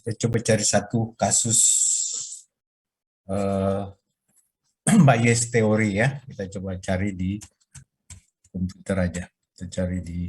Kita coba cari satu kasus eh, bias teori ya. Kita coba cari di komputer aja. Kita cari di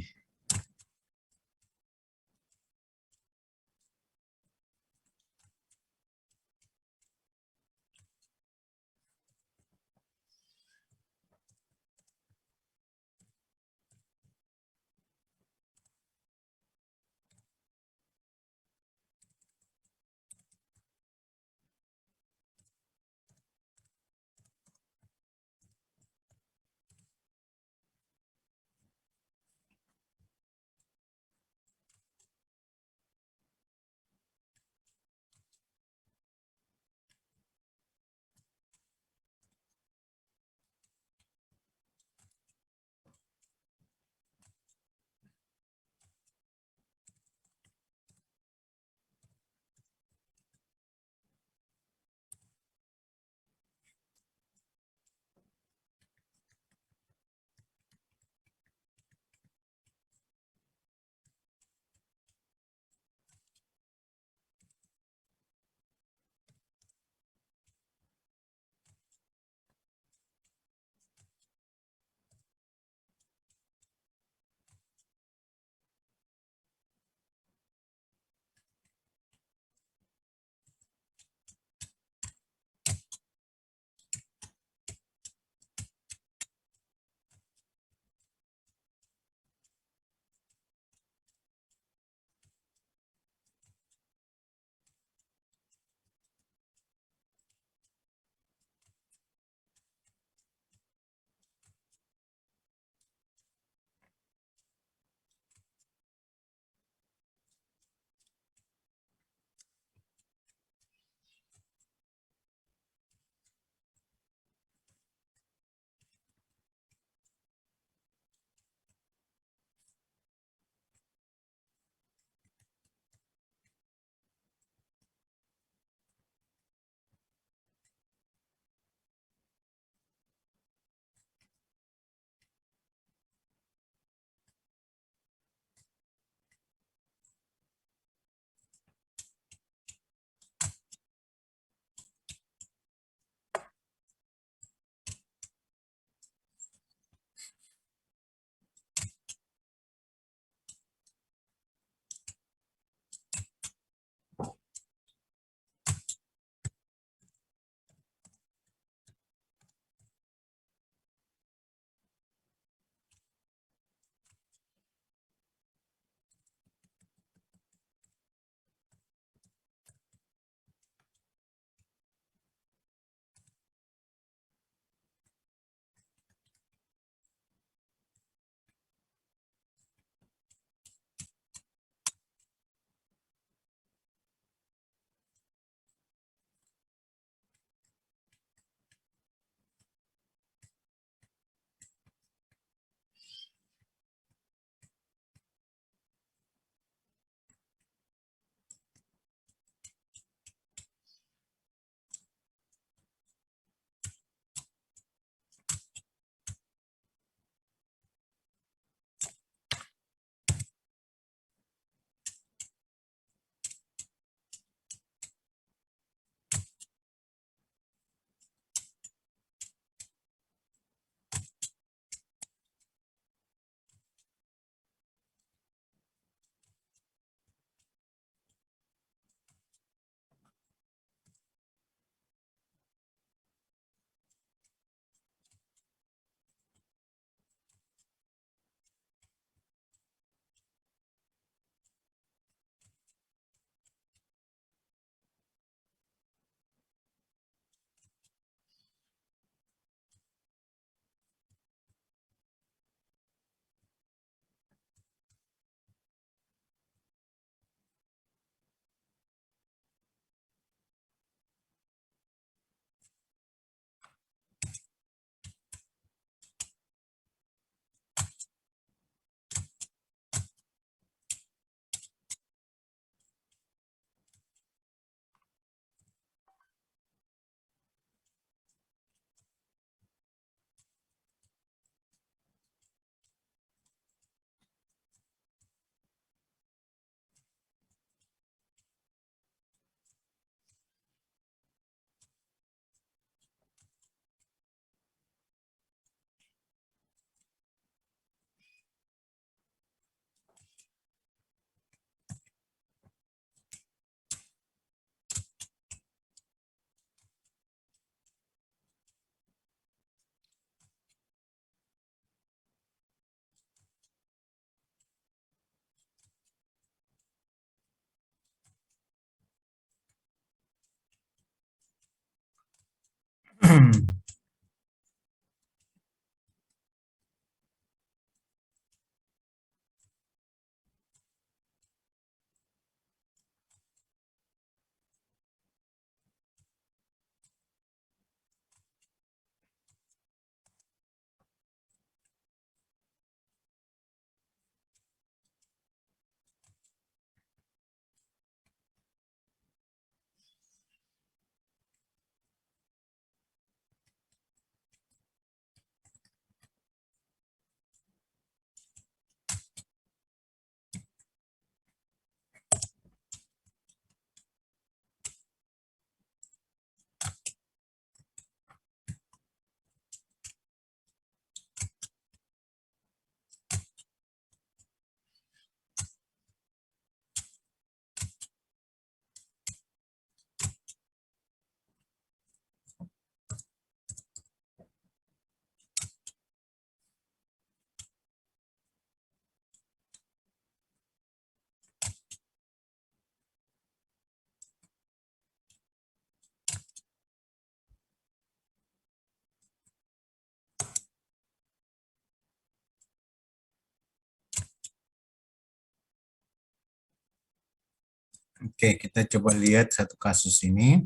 Oke, kita coba lihat satu kasus ini.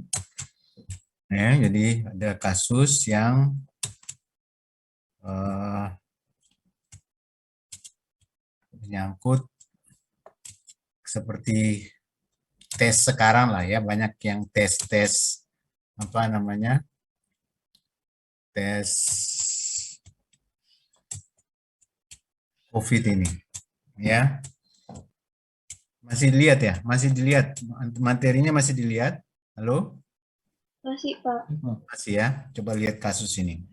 Ya, jadi ada kasus yang menyangkut seperti tes sekarang lah ya, banyak yang tes apa namanya, tes COVID ini, ya. Masih dilihat ya? Masih dilihat? Materinya masih dilihat? Halo? Masih, Pak. Masih ya? Coba lihat kasus ini.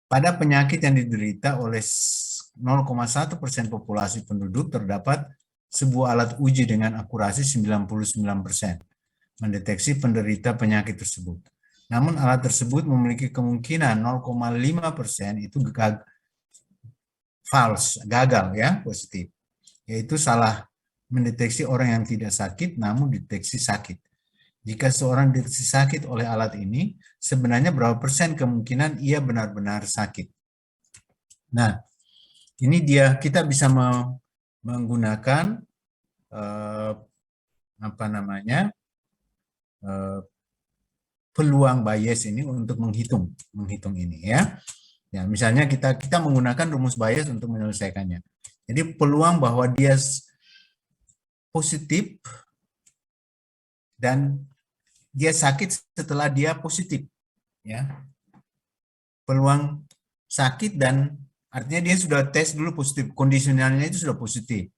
Pada penyakit yang diderita oleh 0,1% populasi penduduk terdapat sebuah alat uji dengan akurasi 99% mendeteksi penderita penyakit tersebut. Namun alat tersebut memiliki kemungkinan 0,5% itu false, gagal ya, positif. Yaitu salah mendeteksi orang yang tidak sakit namun deteksi sakit. Jika seorang deteksi sakit oleh alat ini, sebenarnya berapa persen kemungkinan ia benar-benar sakit. Nah, ini dia, kita bisa menggunakan apa namanya, peluang Bayes ini untuk menghitung ini ya. Ya, misalnya kita menggunakan rumus Bayes untuk menyelesaikannya. Jadi peluang bahwa dia positif dan dia sakit setelah dia positif, ya. Peluang sakit dan artinya dia sudah tes dulu positif, kondisionalnya itu sudah positif,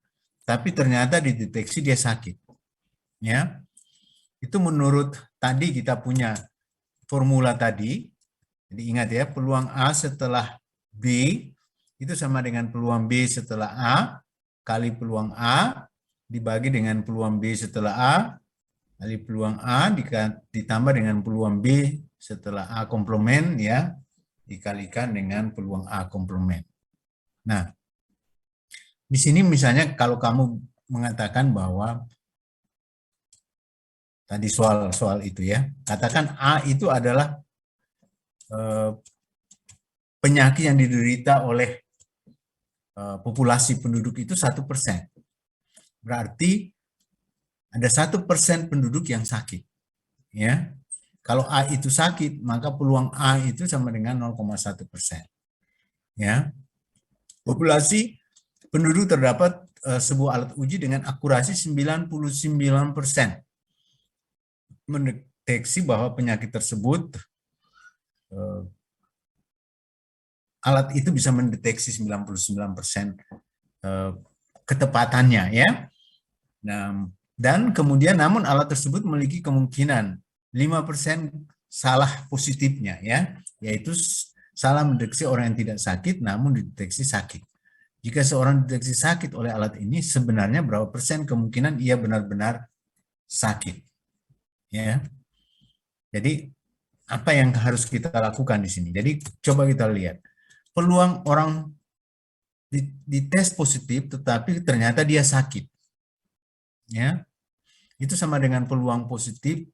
tapi ternyata dideteksi dia sakit, ya. Itu menurut tadi kita punya formula tadi. Jadi ingat ya, peluang A setelah B itu sama dengan peluang B setelah A kali peluang A dibagi dengan peluang B setelah A kali peluang A ditambah dengan peluang B setelah A komplement ya, dikalikan dengan peluang A komplement. Nah, di sini misalnya kalau kamu mengatakan bahwa tadi soal itu ya, katakan A itu adalah penyakit yang diderita oleh populasi penduduk itu 1%. Berarti ada 1% penduduk yang sakit. Ya, kalau A itu sakit, maka peluang A itu sama dengan 0,1%. Ya, populasi penduduk terdapat sebuah alat uji dengan akurasi 99% mendeteksi bahwa penyakit tersebut alat itu bisa mendeteksi 99% ketepatannya ya. Nah, dan kemudian namun alat tersebut memiliki kemungkinan 5% salah positifnya ya, yaitu salah mendeteksi orang yang tidak sakit namun dideteksi sakit. Jika seorang dideteksi sakit oleh alat ini, sebenarnya berapa persen kemungkinan ia benar-benar sakit? Ya. Jadi apa yang harus kita lakukan di sini? Jadi coba kita lihat. Peluang orang dites positif tetapi ternyata dia sakit. Ya. Itu sama dengan peluang positif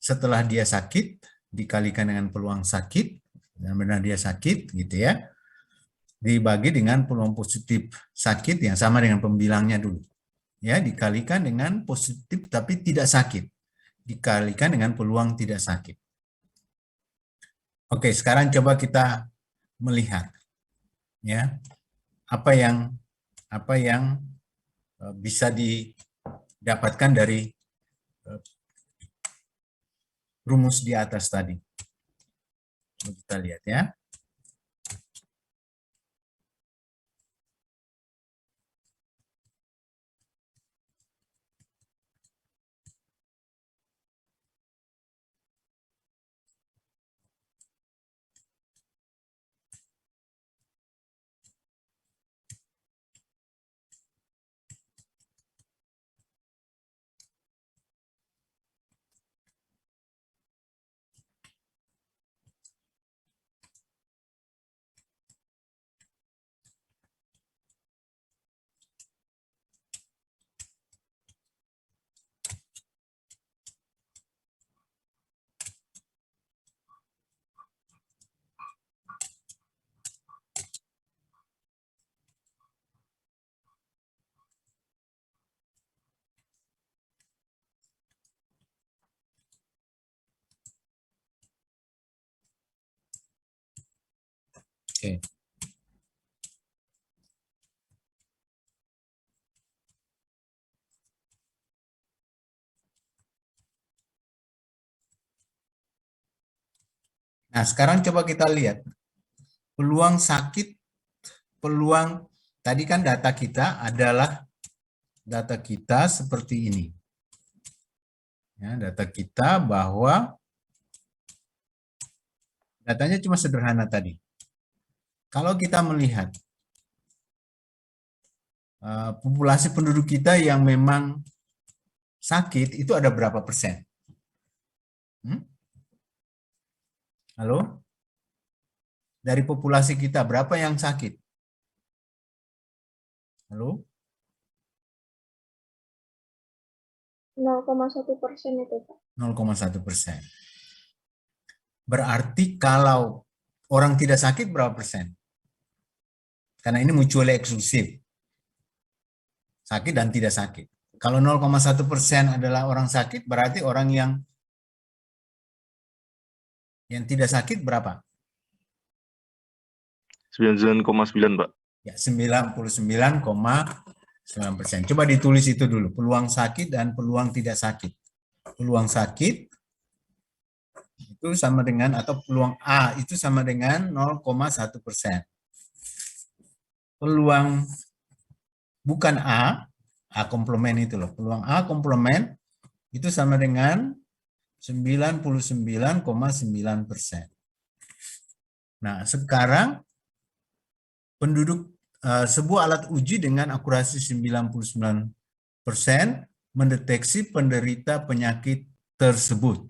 setelah dia sakit dikalikan dengan peluang sakit, dan benar dia sakit gitu ya, dibagi dengan peluang positif sakit yang sama dengan pembilangnya dulu. Ya, dikalikan dengan positif tapi tidak sakit. Dikalikan dengan peluang tidak sakit. Oke, sekarang coba kita melihat ya apa yang bisa didapatkan dari rumus di atas tadi. Kita lihat ya. Oke. Nah, sekarang coba kita lihat peluang sakit, peluang tadi kan data kita adalah data kita seperti ini. Ya, data kita bahwa datanya cuma sederhana tadi. Kalau kita melihat populasi penduduk kita yang memang sakit itu ada berapa persen? Halo? Dari populasi kita berapa yang sakit? Halo? 0,1% itu, Pak. 0,1%. Berarti kalau orang tidak sakit berapa persen? Karena ini mutually eksklusif. Sakit dan tidak sakit. Kalau 0,1% adalah orang sakit, berarti orang yang tidak sakit berapa? 99,9, Pak. Ya, 99,9%. Coba ditulis itu dulu, peluang sakit dan peluang tidak sakit. Peluang sakit itu sama dengan, atau peluang A itu sama dengan 0,1%. Peluang bukan A komplement itu loh. Peluang A komplement itu sama dengan 99,9%. Nah, sekarang penduduk sebuah alat uji dengan akurasi 99% mendeteksi penderita penyakit tersebut.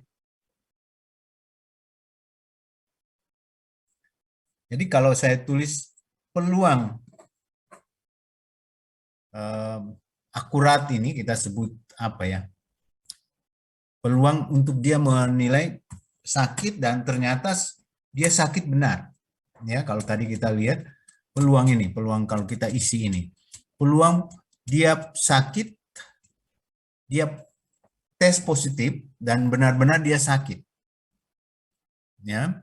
Jadi kalau saya tulis peluang akurat ini kita sebut apa ya? Peluang untuk dia menilai sakit dan ternyata dia sakit benar. Ya, kalau tadi kita lihat peluang ini, peluang kalau kita isi ini. Peluang dia sakit, dia tes positif dan benar-benar dia sakit. Ya.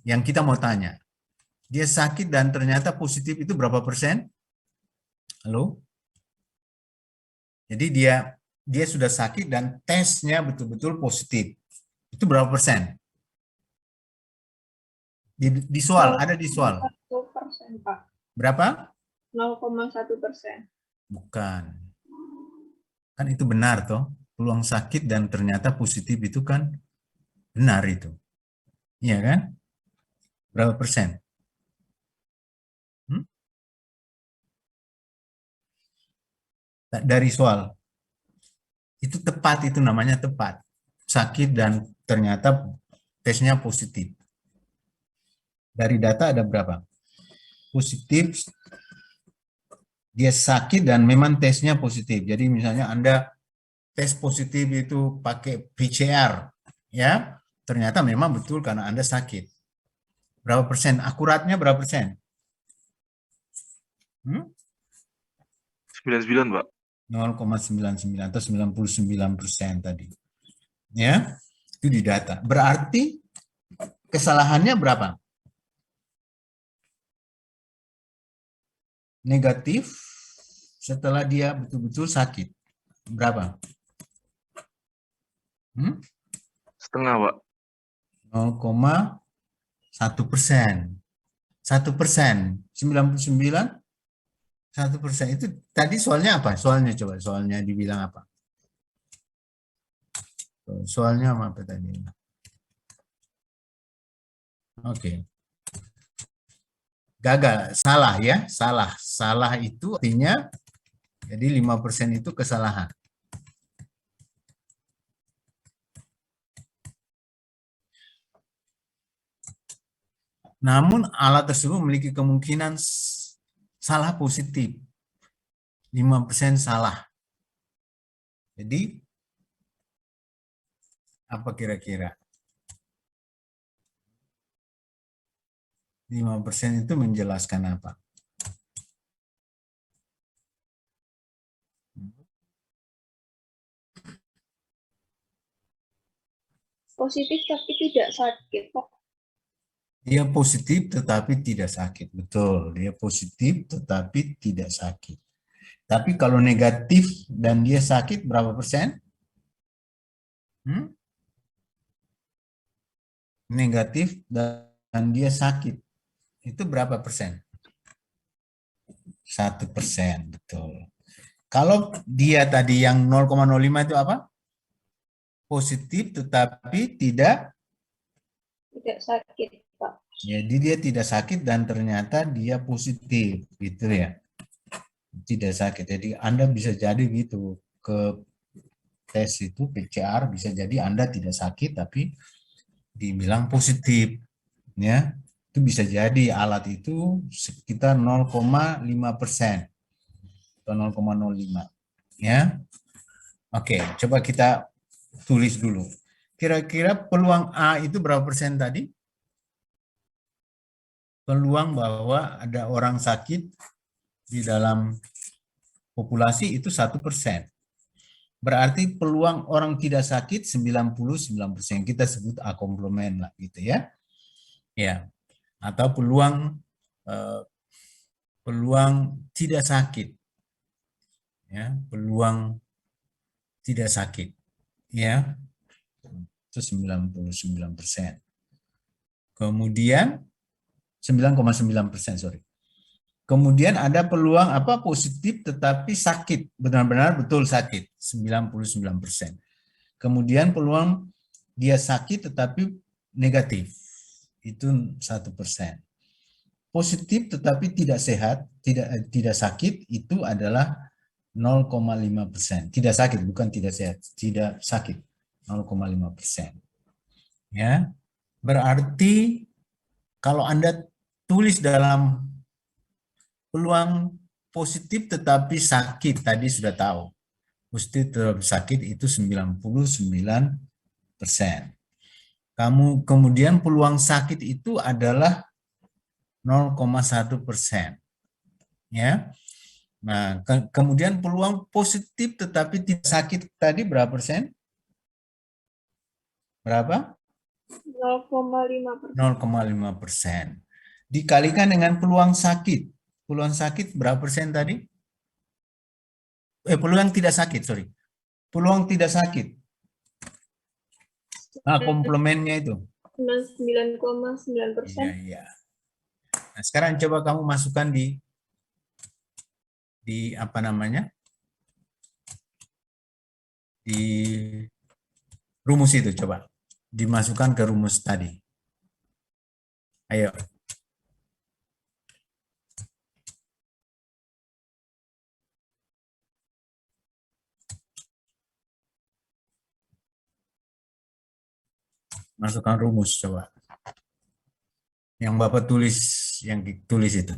Yang kita mau tanya, dia sakit dan ternyata positif itu berapa persen? Halo? Jadi dia sudah sakit dan tesnya betul-betul positif. Itu berapa persen? Di soal, ada di soal. 0,1%, Pak. Berapa? 0,1%. Bukan. Kan itu benar toh. Peluang sakit dan ternyata positif itu kan benar itu. Iya kan? Berapa persen? Dari soal. Itu tepat, itu namanya tepat. Sakit dan ternyata tesnya positif. Dari data ada berapa? Positif, dia sakit dan memang tesnya positif. Jadi misalnya Anda tes positif itu pakai PCR, ya, ternyata memang betul karena Anda sakit. Berapa persen? Akuratnya berapa persen? 99, Pak. 0,99 atau 99% tadi. Ya, itu di data. Berarti kesalahannya berapa? Negatif setelah dia betul-betul sakit. Berapa? Setengah, Pak. 0,1%. 1%. 99, 1%. Itu tadi soalnya apa? Soalnya coba, soalnya dibilang apa? Soalnya apa tadi? Oke. Gagal, salah ya, salah. Salah itu artinya jadi 5% itu kesalahan. Namun alat tersebut memiliki kemungkinan salah positif. 5% salah. Jadi apa kira-kira? 5% itu menjelaskan apa? Positif tapi tidak sakit, Pak. Dia positif tetapi tidak sakit. Betul, dia positif tetapi tidak sakit. Tapi kalau negatif dan dia sakit berapa persen? Negatif dan dia sakit. Itu berapa persen? 1%, betul. Kalau dia tadi yang 0,05 itu apa? Positif tetapi tidak sakit, Pak. jadi dia tidak sakit dan ternyata dia positif gitu ya. Tidak sakit. Jadi Anda bisa jadi gitu ke tes itu PCR bisa jadi Anda tidak sakit tapi dibilang positif ya. Itu bisa jadi alat itu sekitar 0,5% atau 0,05 ya. Oke, coba kita tulis dulu. Kira-kira peluang A itu berapa persen tadi? Peluang bahwa ada orang sakit di dalam populasi itu 1%. Berarti peluang orang tidak sakit 99%. Kita sebut A komplement lah gitu ya. Ya. Atau peluang tidak sakit. Ya, peluang tidak sakit. Ya. Itu 99%. Kemudian 9,9%, sorry. Kemudian ada peluang apa positif tetapi sakit, benar-benar betul sakit, 99%. Kemudian peluang dia sakit tetapi negatif, itu 1%. Positif tetapi tidak sehat, tidak sakit, itu adalah 0,5%. Tidak sakit, bukan tidak sehat, tidak sakit, 0,5%. Ya, berarti kalau Anda tulis dalam peluang positif tetapi sakit, tadi sudah tahu. Positif tetapi sakit itu 99%. Kemudian peluang sakit itu adalah 0,1%. Ya. Nah, kemudian peluang positif tetapi tidak sakit tadi berapa persen? Berapa? 0,5%. 0,5%. Dikalikan dengan peluang sakit. Peluang sakit berapa persen tadi? Peluang tidak sakit, sorry. Peluang tidak sakit. Nah, komplemennya itu. 99,9%. Iya, iya. Nah, sekarang coba kamu masukkan di apa namanya? Di rumus itu coba. Dimasukkan ke rumus tadi. Ayo. Masukkan rumus coba. Yang Bapak tulis, yang ditulis itu.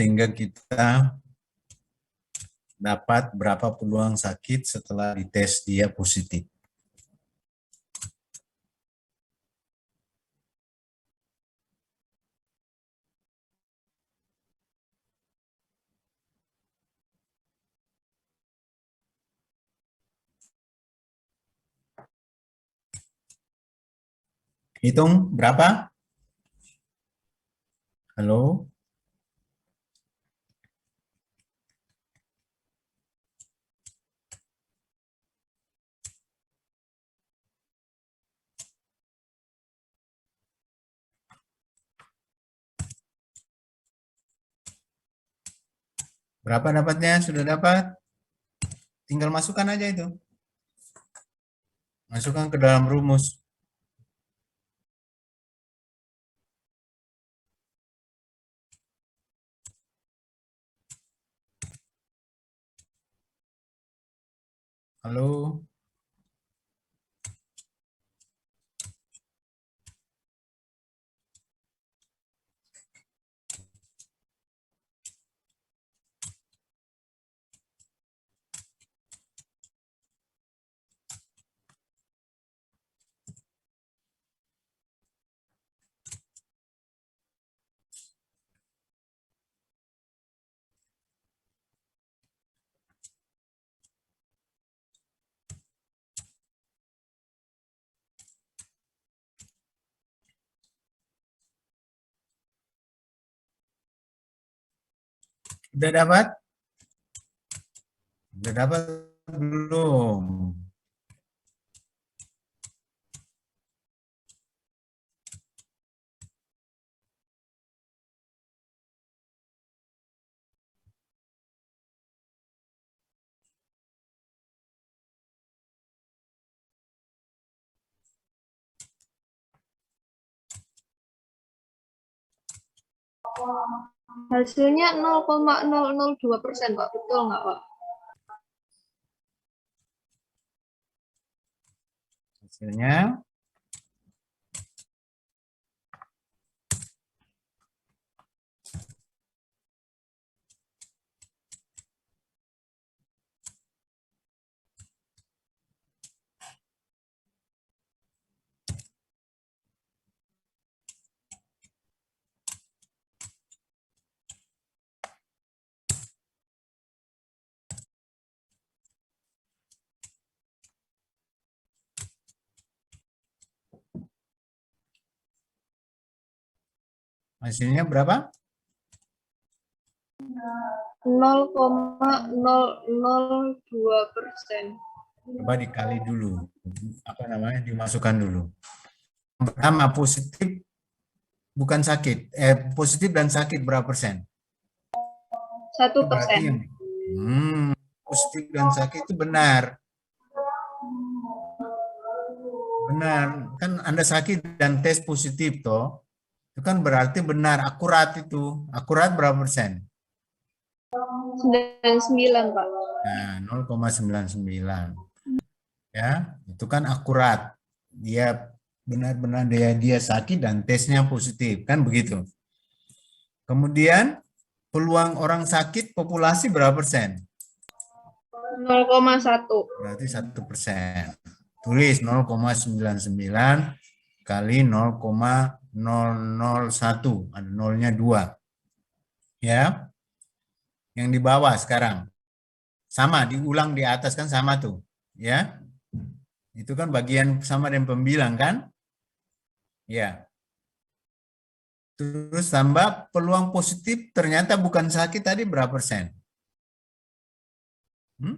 sehingga kita dapat berapa peluang sakit setelah dites dia positif. Hitung berapa? Halo? Berapa dapatnya? Sudah dapat? Tinggal masukkan aja itu. Masukkan ke dalam rumus. Halo? Sudah dapat? Sudah dapat belum? Hasilnya 0,002%, Pak. Betul nggak, Pak? Hasilnya hasilnya berapa? 0,002%. Coba dikali dulu. Apa namanya? Dimasukkan dulu. Pertama positif bukan sakit. Positif dan sakit berapa persen? 1%. Berarti yang positif dan sakit itu benar. Benar. Kan Anda sakit dan tes positif toh. Itu kan berarti benar, akurat itu. Akurat berapa persen? 99, Pak. Nah, 0,99. Ya, itu kan akurat. Dia benar-benar dia sakit dan tesnya positif, kan begitu. Kemudian peluang orang sakit populasi berapa persen? 0,1. Berarti 1%. Tulis 0,99 kali 0,001. Ada nolnya 2. Ya. Yang di bawah sekarang. Sama, diulang di atas kan sama tuh. Ya. Itu kan bagian sama dengan pembilang kan? Ya. Terus tambah peluang positif ternyata bukan sakit tadi berapa persen? 0,5%.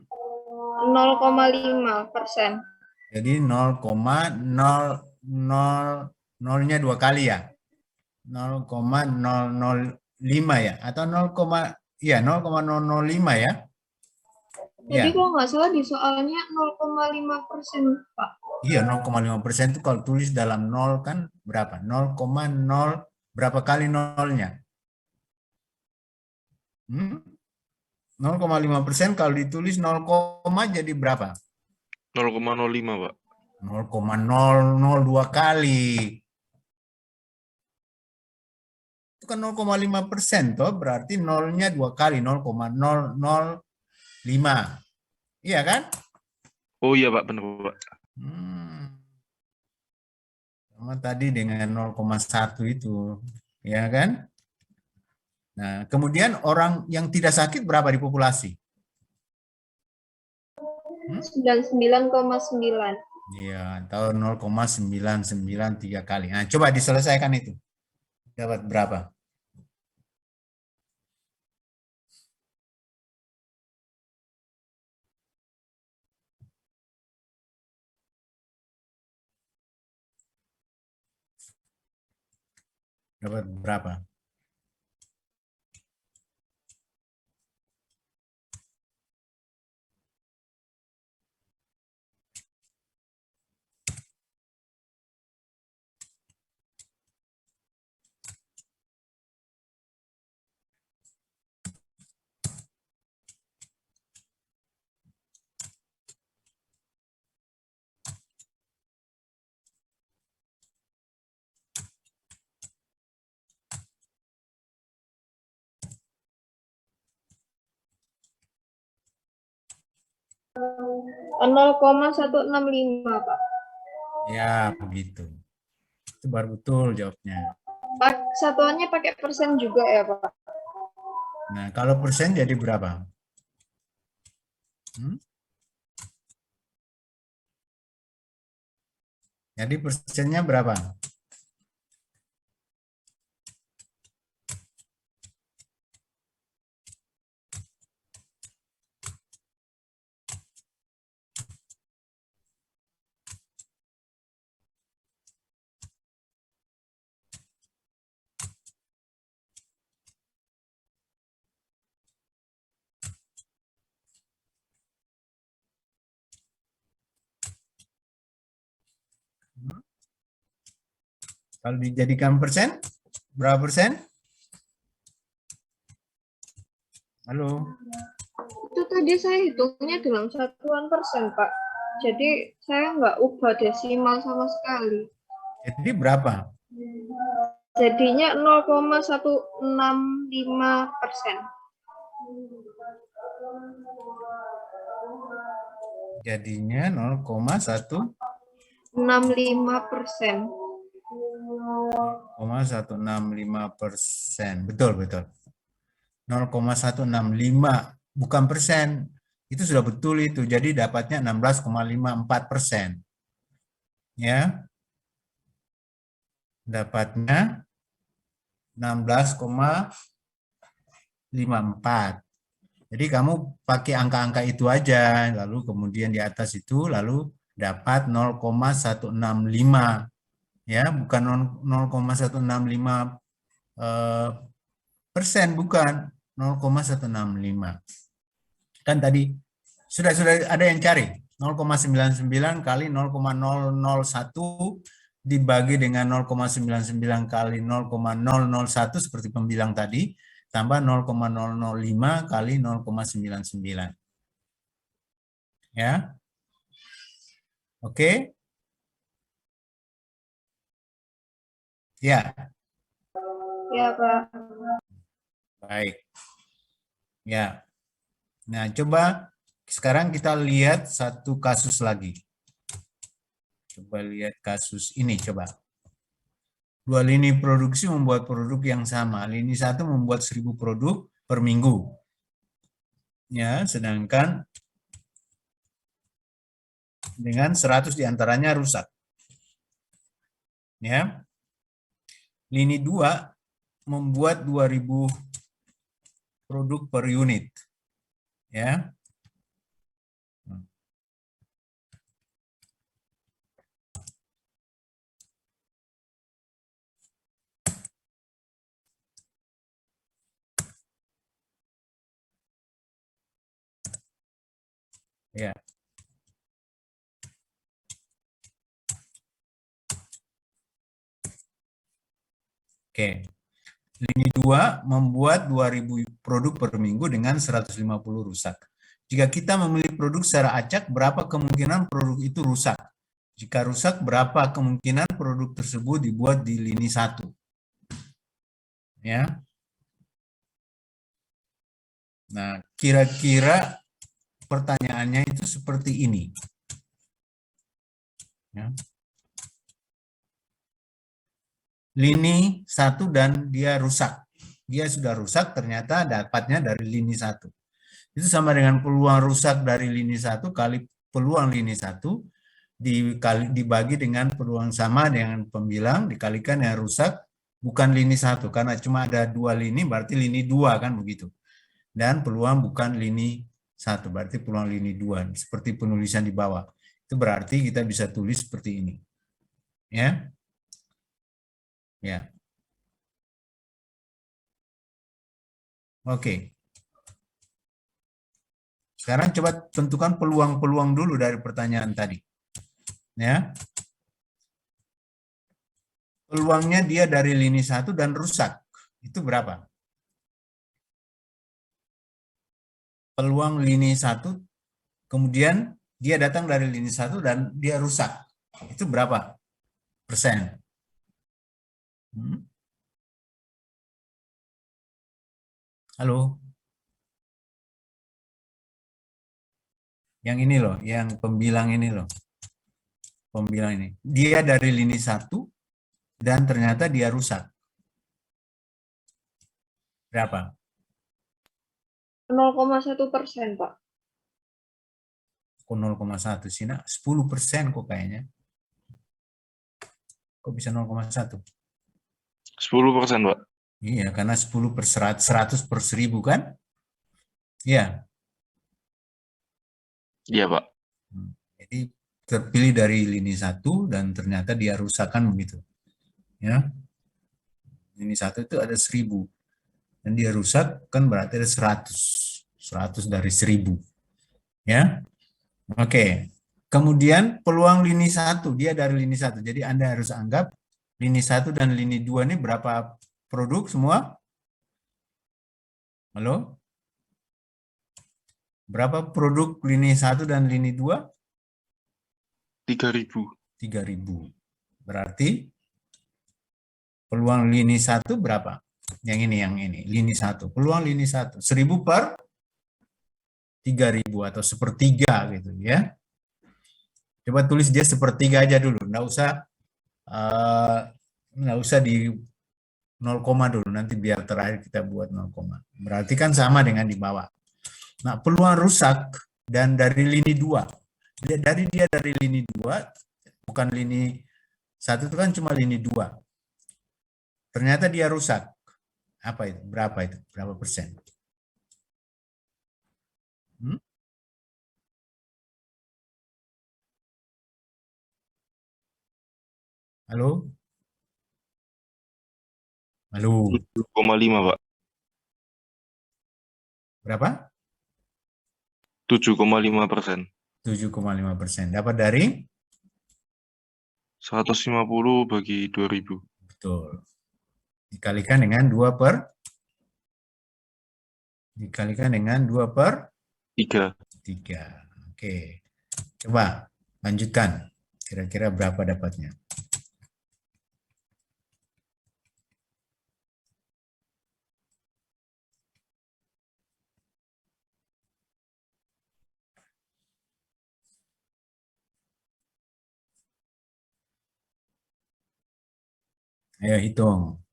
Jadi 0,000-nya 2 kali ya? 0,005 ya? Atau 0,005 ya? Jadi Ya. kalau nggak salah di soalnya 0,5%, Pak. Iya, 0,5% itu kalau tulis dalam 0 kan berapa? 0,0 berapa kali nolnya? 0,5% kalau ditulis 0, jadi berapa? 0,05, Pak. 0,002 kali. Itu kan 0,5%, toh berarti nolnya 2 kali, 0,005. Iya kan? Oh iya Pak, benar Pak. Sama tadi dengan 0,1 itu, ya kan? Nah, kemudian orang yang tidak sakit berapa di populasi? 99,9. Iya, atau 0,993 kali. Nah, coba diselesaikan itu. Dapat berapa? Dapat berapa? Eh, 0,165, Pak. Ya, begitu. Itu baru betul jawabnya. Satuannya pakai persen juga ya, Pak? Nah, kalau persen jadi berapa? Jadi persennya berapa? Kalau dijadikan persen, berapa persen? Halo? Itu tadi saya hitungnya dalam satuan persen, Pak. Jadi saya nggak ubah desimal sama sekali. Jadi berapa? Jadinya 0,165%. Jadinya 0,1 65%. 0,165%. Betul, betul. 0,165 bukan persen. Itu sudah betul itu. Jadi dapatnya 16,54%. Ya. Dapatnya 16,54. Jadi kamu pakai angka-angka itu aja, lalu kemudian di atas itu lalu dapat 0,165. Ya, bukan 0,165 persen, bukan 0,165. Kan tadi sudah ada yang cari 0,99 kali 0,001 dibagi dengan 0,99 kali 0,001 seperti pembilang tadi tambah 0,005 kali 0,99. Ya. Oke? Ya. Ya, Pak. Baik. Ya. Nah, coba sekarang kita lihat satu kasus lagi. Coba lihat kasus ini, coba. Dua lini produksi membuat produk yang sama. Lini satu membuat 1000 produk per minggu. Ya, sedangkan dengan 100 diantaranya rusak. Ya. Lini 2 membuat 2000 produk per unit. Ya. Ya. Oke. Lini 2 membuat 2000 produk per minggu dengan 150 rusak. Jika kita memilih produk secara acak, berapa kemungkinan produk itu rusak? Jika rusak, berapa kemungkinan produk tersebut dibuat di lini 1? Ya. Nah, kira-kira pertanyaannya itu seperti ini. Ya. Lini 1 dan dia rusak. Dia sudah rusak, ternyata dapatnya dari lini 1. Itu sama dengan peluang rusak dari lini 1 kali peluang lini 1 dibagi dengan peluang sama dengan pembilang dikalikan yang rusak bukan lini 1 karena cuma ada 2 lini berarti lini 2 kan begitu. Dan peluang bukan lini 1 berarti peluang lini 2 seperti penulisan di bawah. Itu berarti kita bisa tulis seperti ini. Ya. Ya. Oke. Sekarang coba tentukan peluang-peluang dulu dari pertanyaan tadi. Ya. Peluangnya dia dari lini 1 dan rusak. Itu berapa? Peluang lini 1, kemudian dia datang dari lini 1 dan dia rusak. Itu berapa persen? Halo? Yang ini loh, yang pembilang ini loh. Pembilang ini. Dia dari lini 1 dan ternyata dia rusak. Berapa? 0,1%, Pak. Kok 0,1 sih, nak? 10% kok kayaknya. Kok bisa 0,1? 10%, Pak. Iya, karena 10 per 100 per 1000 kan? Iya. Iya, Pak. Jadi terpilih dari lini 1 dan ternyata dia rusakkan begitu. Ya. Lini 1 itu ada 1000. Dan dia rusak kan berarti ada 100. 100 dari 1000. Ya. Oke. Kemudian peluang lini 1, dia dari lini 1. Jadi Anda harus anggap lini 1 dan lini 2 ini berapa produk semua? Halo? Berapa produk lini 1 dan lini 2? 3.000. 3000. Berarti peluang lini 1 berapa? Yang ini. Lini 1. Peluang lini 1. 1000 per 3000 atau sepertiga gitu ya. Coba tulis dia sepertiga aja dulu. Nggak usah di 0, dulu. Nanti biar terakhir kita buat 0, berarti kan sama dengan di bawah. Nah, peluang rusak dan dari lini 2. Dari lini 2, bukan lini 1 itu kan cuma lini 2. Ternyata dia rusak. Apa itu? Berapa itu? Berapa persen? Halo? Halo? 7,5, Pak. Berapa? 7,5%. 7,5%. Dapat dari? 150 bagi 2.000. Betul. Dikalikan dengan 2 per? Dikalikan dengan 2 per? 3. 3. Oke. Coba lanjutkan. Kira-kira berapa dapatnya? Ayo hitung.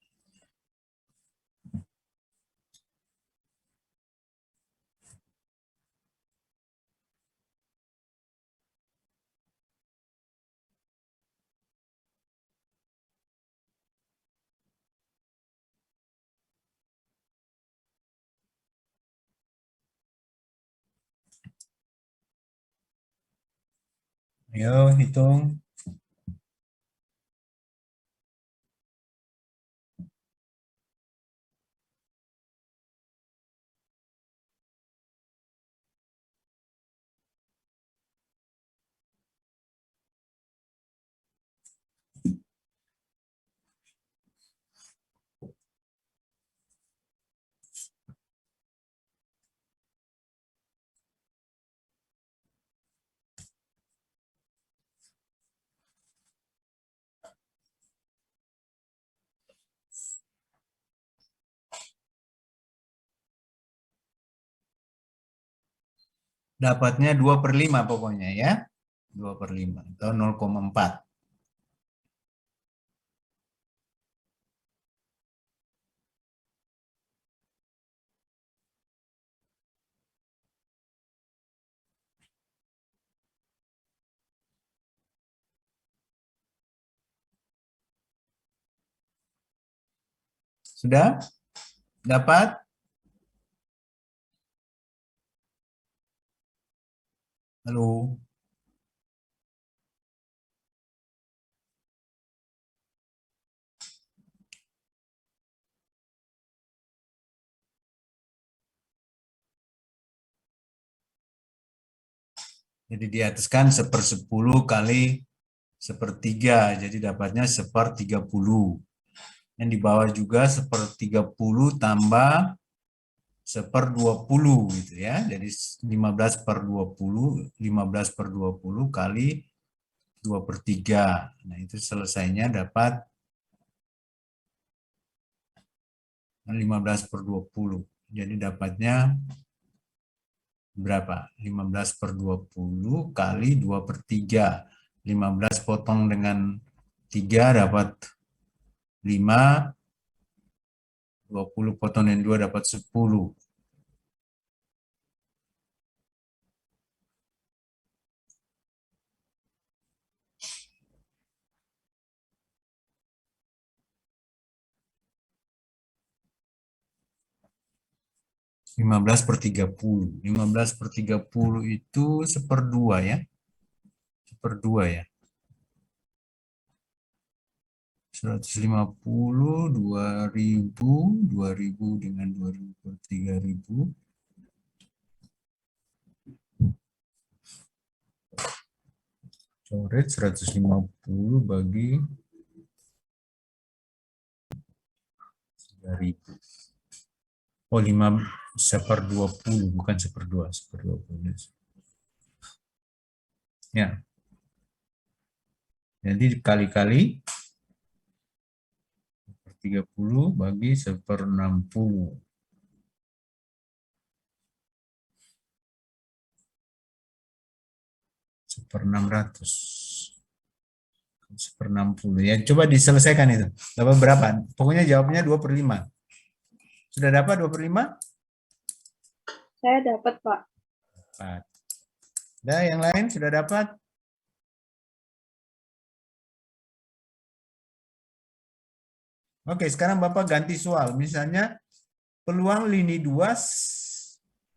Ayo hitung. dapatnya 2/5 pokoknya ya. 2/5 atau 0,4. Sudah? Dapat? Halo? Jadi di atas kan 1/10 kali 1/3, jadi dapatnya 1/30. Yang di bawah juga 1/30 tambah 1/20 gitu ya. Jadi 15/20 kali 2/3. Nah, itu selesainya dapat 15/20. Jadi dapatnya berapa? 15/20 kali 2/3. 15 potong dengan 3 dapat 5. 20 potong dengan 2 dapat 10. 15/30. 15/30 itu 1/2 ya. 1/2 ya. 150, 2000, 2000 dengan 2000 per 3000. Coret 150 bagi 3000. Oh, 5 1/20, bukan 1/2, 1/20. Ya. Jadi kali-kali 30 bagi 1/60. 1/600. 1/60 ya. Coba diselesaikan itu. Dapat berapa? Pokoknya jawabnya 2/5. Sudah dapat 2/5? Saya dapat, Pak. Dapat. Nah, yang lain sudah dapat? Oke, sekarang Bapak ganti soal. Misalnya peluang lini 2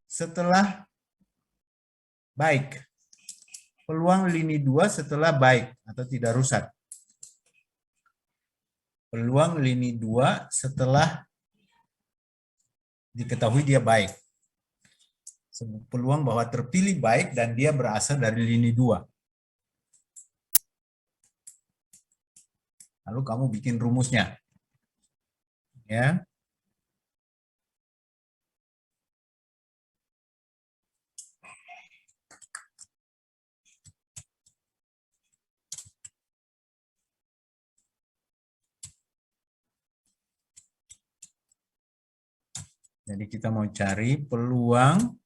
setelah baik. Peluang lini 2 setelah baik atau tidak rusak. Peluang lini 2 setelah diketahui dia baik. Peluang bahwa terpilih baik dan dia berasal dari lini 2. Lalu kamu bikin rumusnya. Ya. Jadi kita mau cari peluang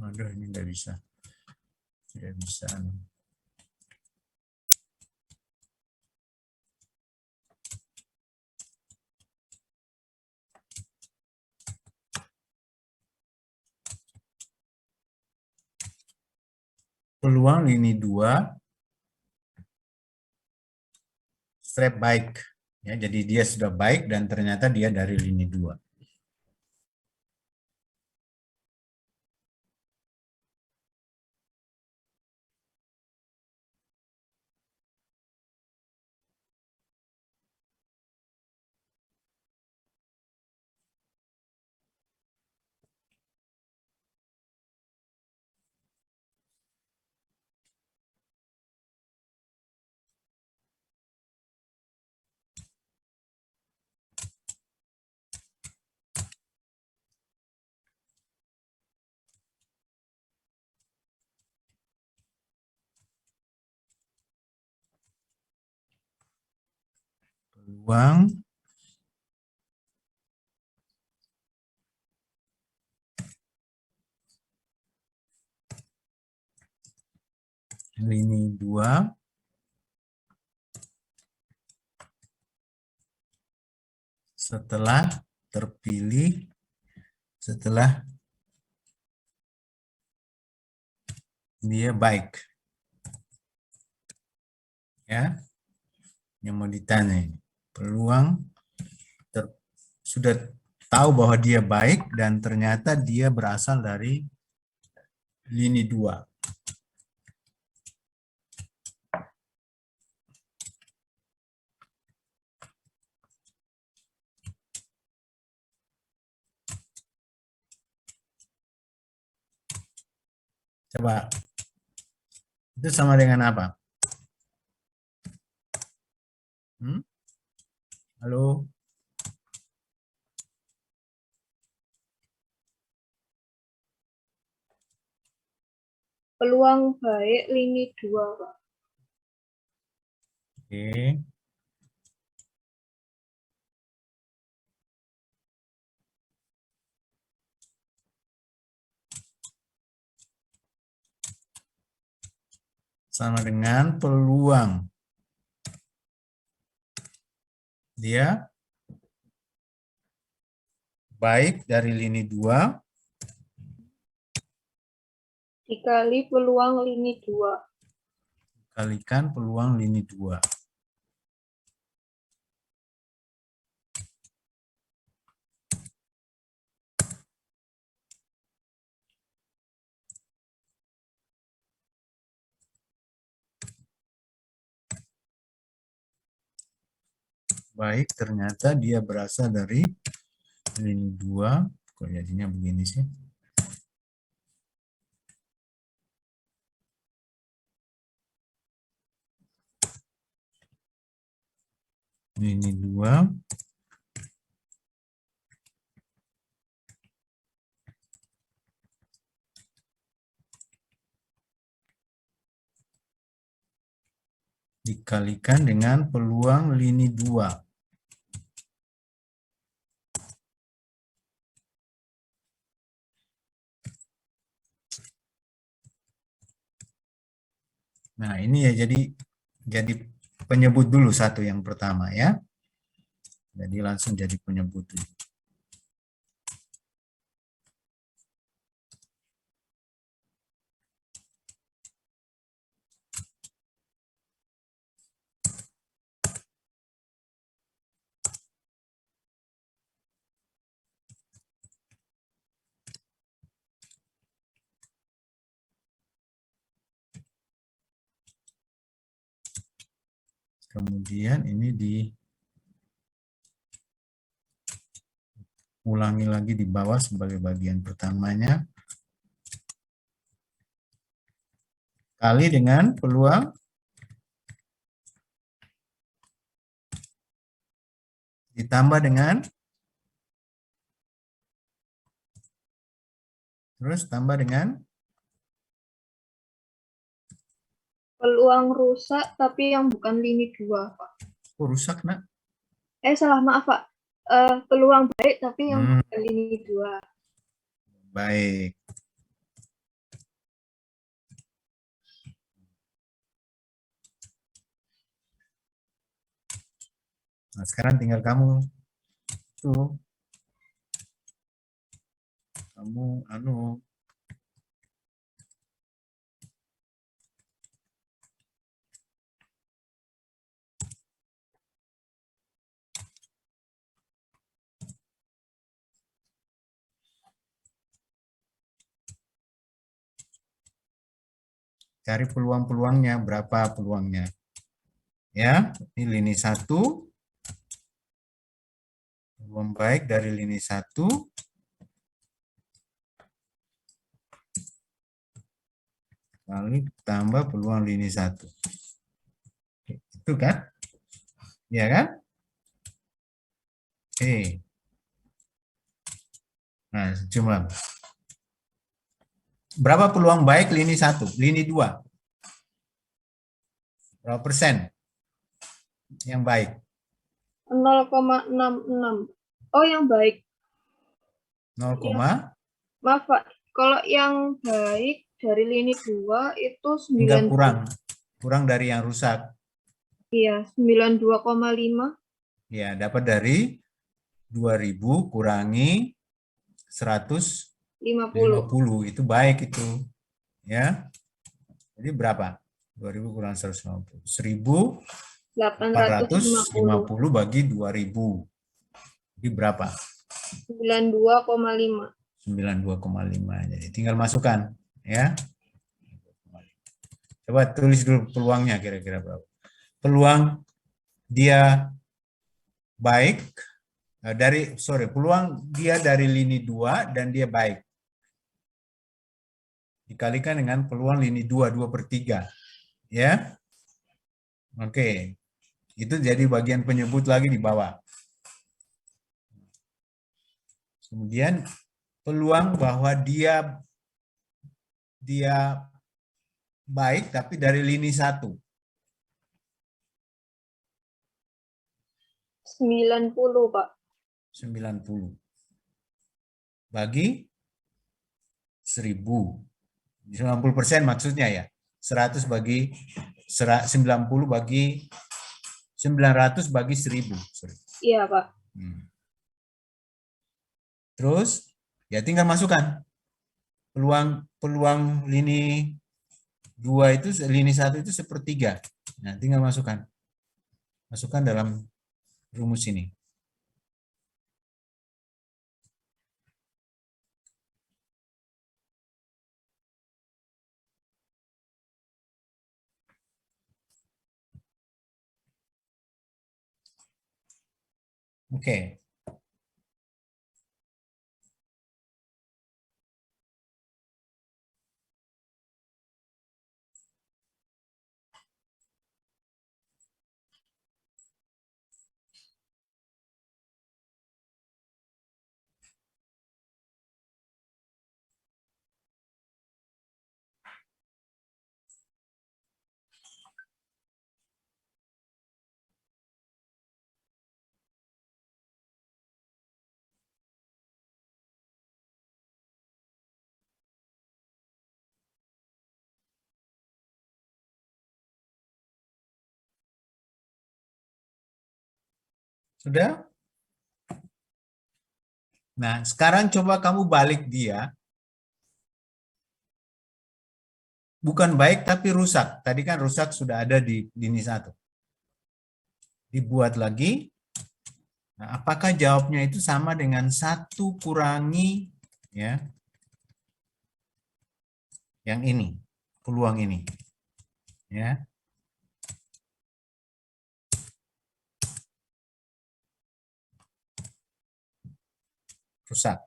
aduh, ini nggak bisa. Tidak bisa. Peluang lini 2 strap baik. Ya, jadi dia sudah baik dan ternyata dia dari lini 2. peluang lini 2 setelah terpilih setelah dia baik. Ya. Yang mau ditanya ini. Peluang sudah tahu bahwa dia baik dan ternyata dia berasal dari lini 2. Coba. Itu sama dengan apa? Halo? Peluang baik lini 2, Pak. Oke. Sama dengan peluang dia baik dari lini 2 Dikali peluang lini 2. kalikan peluang lini 2. Baik, ternyata dia berasal dari lini 2. Kok jadinya begini sih? Lini 2 dikalikan dengan peluang lini 2. Nah, ini ya jadi penyebut dulu satu yang pertama ya. Jadi langsung jadi penyebut dulu. Kemudian ini diulangi lagi di bawah sebagai bagian pertamanya. Kali dengan peluang ditambah dengan terus tambah dengan Peluang rusak tapi yang bukan lini 2, Pak. rusak, Nak. Salah, maaf, Pak. Peluang baik tapi yang bukan lini 2. Baik. Nah, sekarang tinggal kamu tuh. Kamu cari peluang-peluangnya, berapa peluangnya. Ya, ini lini 1. Peluang baik dari lini 1. Kali tambah peluang lini 1. Itu kan? Ya kan? Oke. Nah, jumlah. Berapa peluang baik lini 1? Lini 2? Berapa persen yang baik? 0,66. Oh, yang baik. 0, Maaf, Pak. Kalau yang baik dari lini 2 itu tinggal 9. kurang dari yang rusak. Iya, 92,5. Ya, dapat dari 2000 kurangi 150. Itu baik itu. Ya. Jadi berapa? 2000 kurang 150. 1450 bagi 2000. Jadi berapa? 92,5. 92,5. Jadi tinggal masukkan, ya. Coba tulis dulu peluangnya kira-kira berapa. Peluang dia baik peluang dia dari lini 2 dan dia baik. Dikalikan dengan peluang lini 2 2/3. Ya. Oke. Itu jadi bagian penyebut lagi di bawah. Kemudian peluang bahwa dia baik tapi dari lini 1. 90, Pak. 90 bagi 1000. 90% maksudnya ya. 100 bagi 90 bagi 900 bagi 1000. Iya, Pak. Terus ya tinggal masukkan peluang lini 2 itu, lini 1 itu 1/3. Nah, tinggal masukkan dalam rumus ini. Oke. Sudah? Nah, sekarang coba kamu balik dia. Bukan baik tapi rusak. Tadi kan rusak sudah ada di lini 1. Dibuat lagi. Nah, apakah jawabnya itu sama dengan 1 kurangi ya yang ini, peluang ini. Ya. Rusak.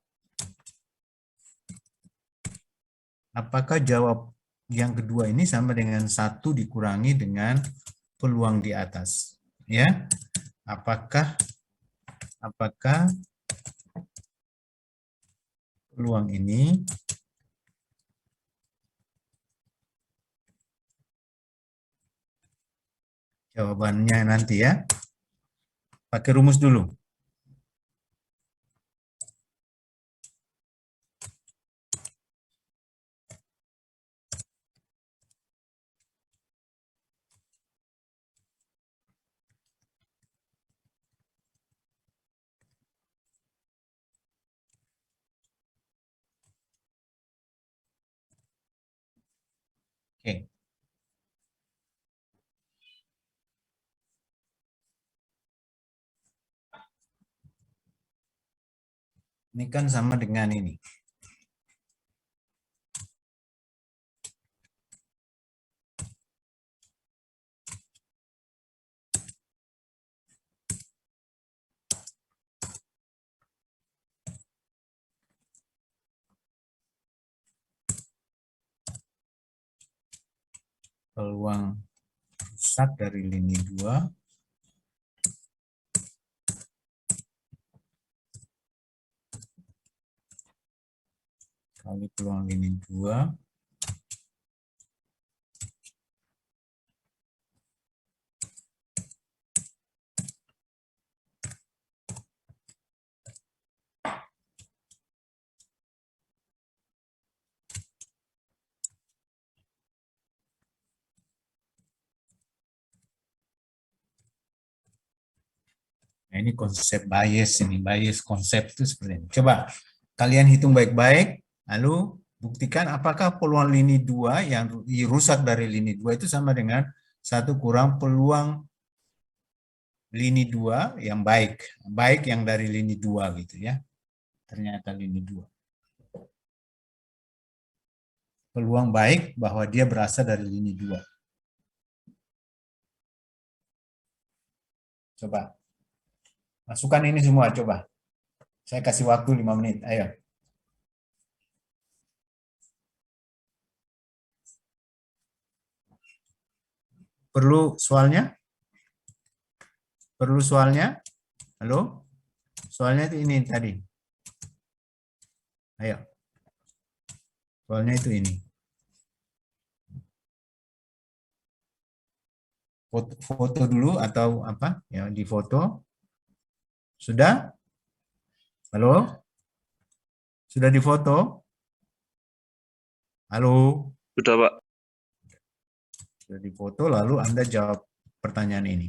Apakah jawab yang kedua ini sama dengan 1 dikurangi dengan peluang di atas? Ya. Apakah peluang ini jawabannya nanti ya. Pakai rumus dulu. Oke. Ini kan sama dengan ini. Peluang rusak dari lini 2 kali peluang lini 2 Nah, ini konsep bias ini, bias konsep itu seperti ini. Coba kalian hitung baik-baik, lalu buktikan apakah peluang lini 2 yang rusak dari lini 2 itu sama dengan 1 kurang peluang lini 2 yang baik yang dari lini 2 gitu ya. Ternyata lini 2. Peluang baik bahwa dia berasal dari lini 2. Coba. Masukkan ini semua, coba. Saya kasih waktu 5 menit, ayo. Perlu soalnya? Perlu soalnya? Halo? Soalnya itu ini tadi. Ayo. Soalnya itu ini. Foto dulu atau apa? Ya, di foto. Sudah? Halo? Sudah difoto? Halo? Sudah, Pak. Sudah difoto, lalu Anda jawab pertanyaan ini.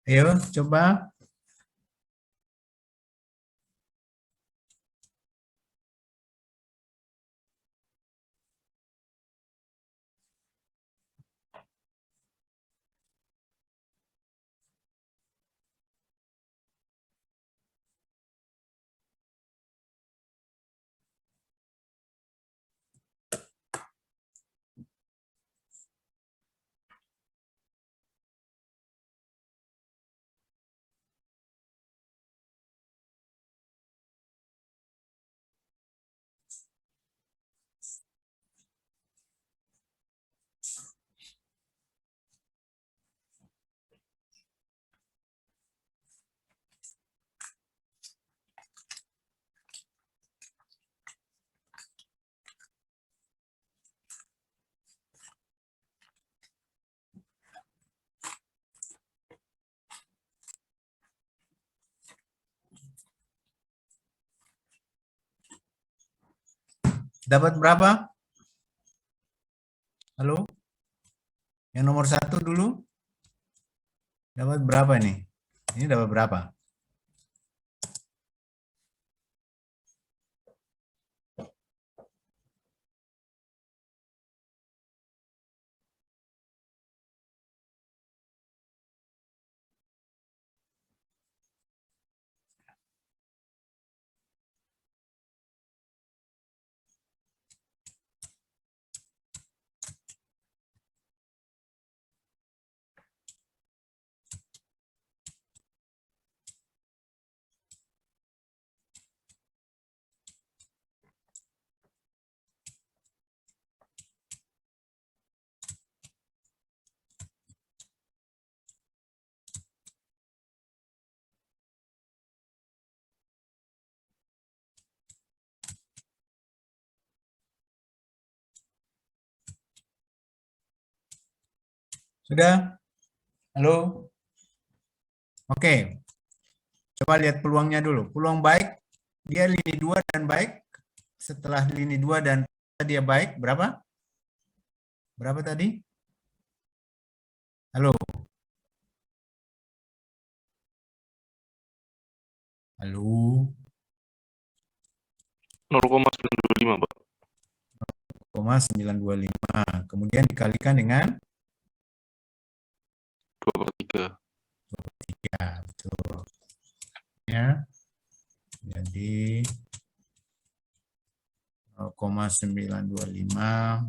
Ayo, coba. Dapat berapa? Halo? Yang nomor 1 dulu. Dapat berapa nih? Ini dapat berapa? Sudah? Halo? Oke. Coba lihat peluangnya dulu. Peluang baik, dia lini 2 dan baik. Setelah lini 2 dan dia baik, berapa? Berapa tadi? Halo? Halo? 0,925, Pak. 925. Kemudian dikalikan dengan 2/3. 3. Betul. Ya. Jadi 0,925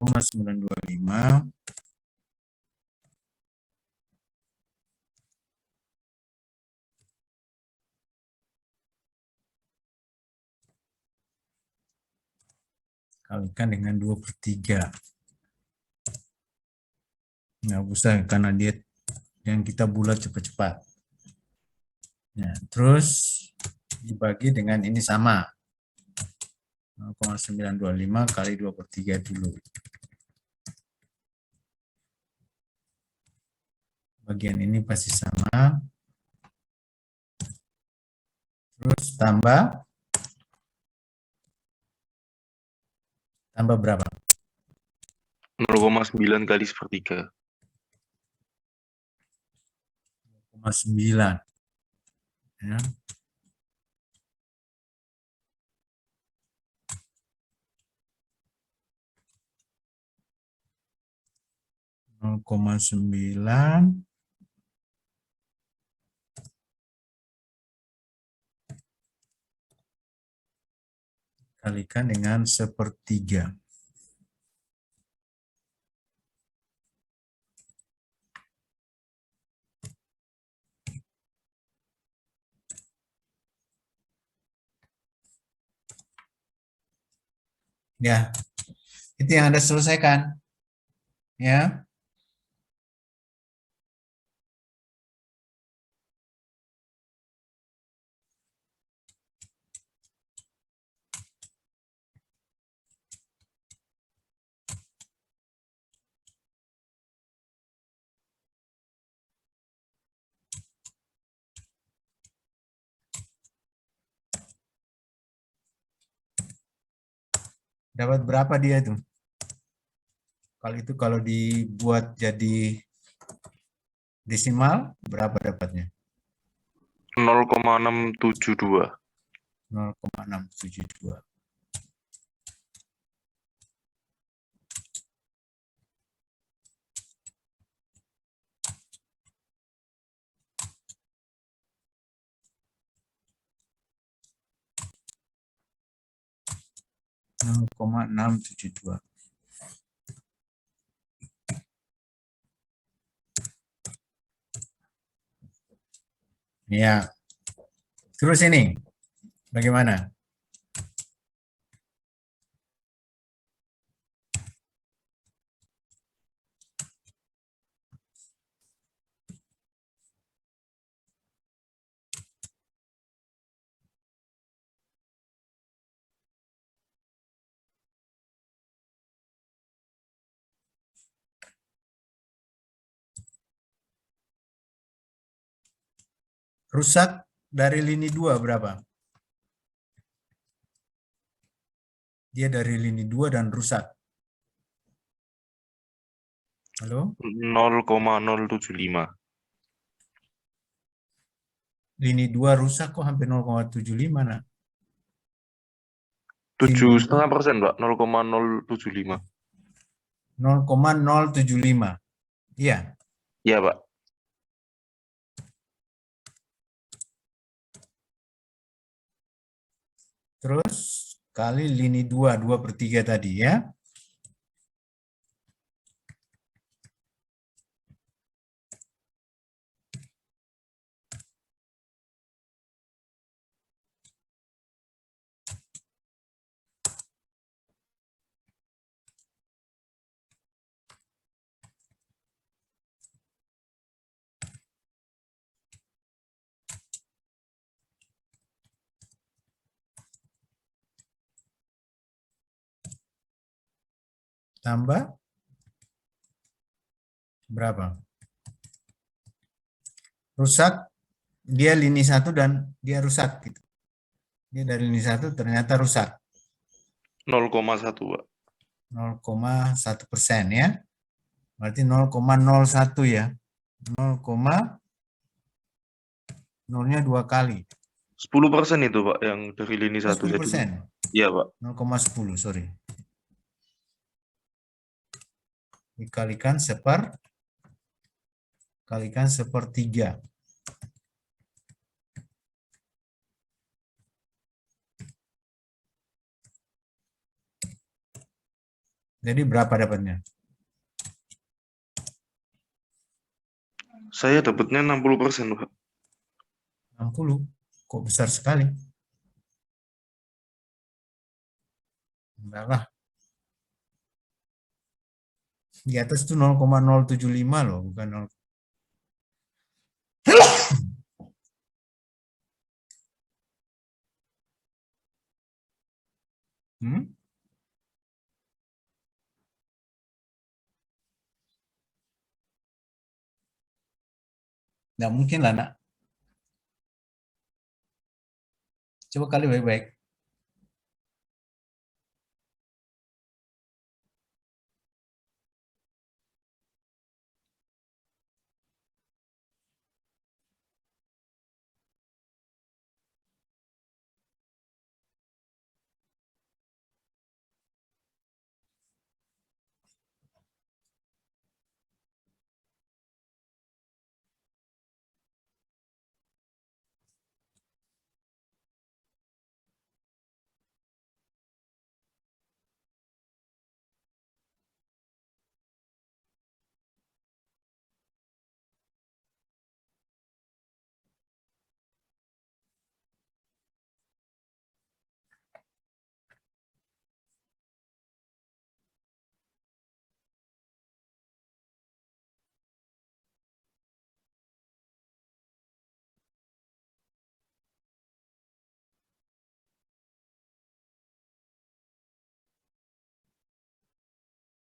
925 kalikan dengan 2/3. Nggak usah karena dia yang kita bulat cepat-cepat. Nah, terus dibagi dengan ini sama. 0,925 kali 2/3 dulu. Bagian ini pasti sama. Terus tambah berapa? 0,9 kali 1/3. 0,9. Ya. Nol koma sembilan kalikan dengan 1/3. Ya, itu yang Anda selesaikan. Ya. Dapat berapa dia itu? Kalau dibuat jadi desimal, berapa dapatnya? 0,672. 0,672. Nol koma 672. Ya. Terus ini, bagaimana? Rusak dari lini 2 berapa? Dia dari lini 2 dan rusak. Halo? 0,075. Lini 2 rusak kok hampir 0,75, nak? 7,5%, Pak. 0,075. 0,075. Iya. Iya, Pak. Terus kali lini 2, 2/3 tadi ya. tambah berapa? Rusak, dia lini 1 dan dia rusak gitu. Dia dari lini 1 ternyata rusak. 0,1 Pak. 0,1% ya. Berarti 0,01 ya. 0,0-nya 2 kali. 10% itu Pak yang dari lini 1. 10%. Iya Pak. 0,10, sorry. Dikalikan sepertiga. Jadi berapa dapatnya? Saya dapatnya 60% Pak. 60. Kok besar sekali? Enggak lah. Di atas itu 0,075 loh, bukan 0. Nggak mungkin lah, nak. Coba kali baik-baik.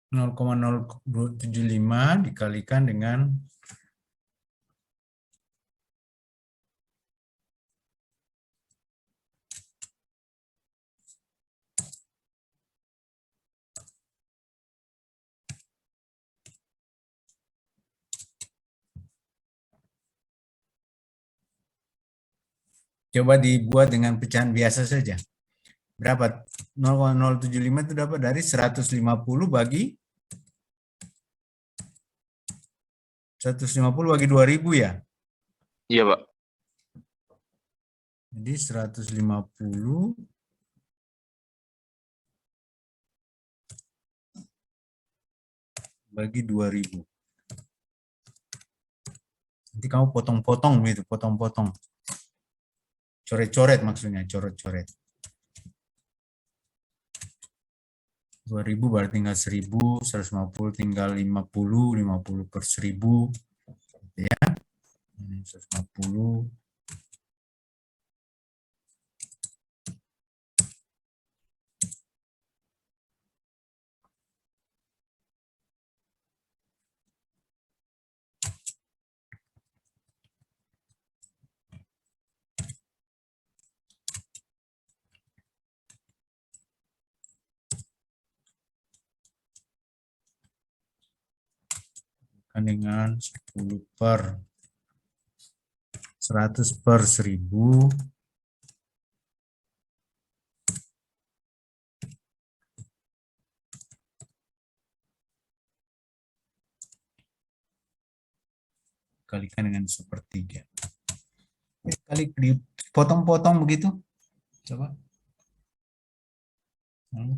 Nol koma 0,075 dikalikan dengan coba dibuat dengan pecahan biasa saja. Berapa? 0,075 itu dapat dari 150 bagi 2000 ya. Iya Pak. Jadi 150 bagi 2000. Nanti kamu potong-potong gitu, potong-potong. Coret-coret maksudnya, coret-coret. 2000 berarti tinggal 1000, 150 tinggal 50, 50 per 1000. Ya. 150. Dengan 10 per 100 per 1000 kalikan dengan sepertiga. Kali dipotong-potong begitu. Coba.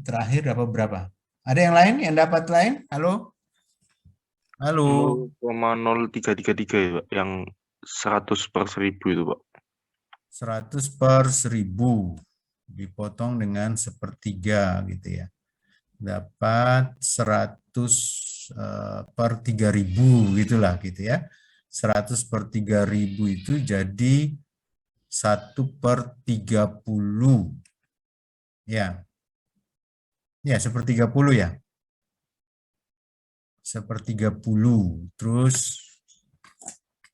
Terakhir dapat berapa? Ada yang lain yang dapat lain? Halo? Halo? 0,0333 ya Pak. Yang 100 per 1000 itu Pak. 100 per 1000 dipotong dengan sepertiga gitu ya. Dapat 100 per 3000 gitulah gitu ya. 100 per 3000 itu jadi 1 per 30. Ya. Ya, sepertiga 30 ya. 1/30. Terus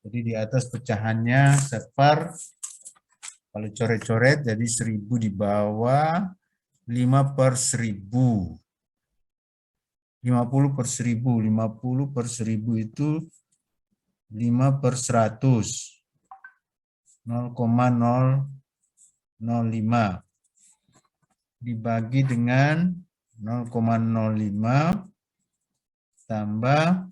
jadi di atas pecahannya kalau coret-coret jadi 1000 di bawah, 5/1000. 50/1000. 50/1000 itu 5/100. 0,005 dibagi dengan 0,05 tambah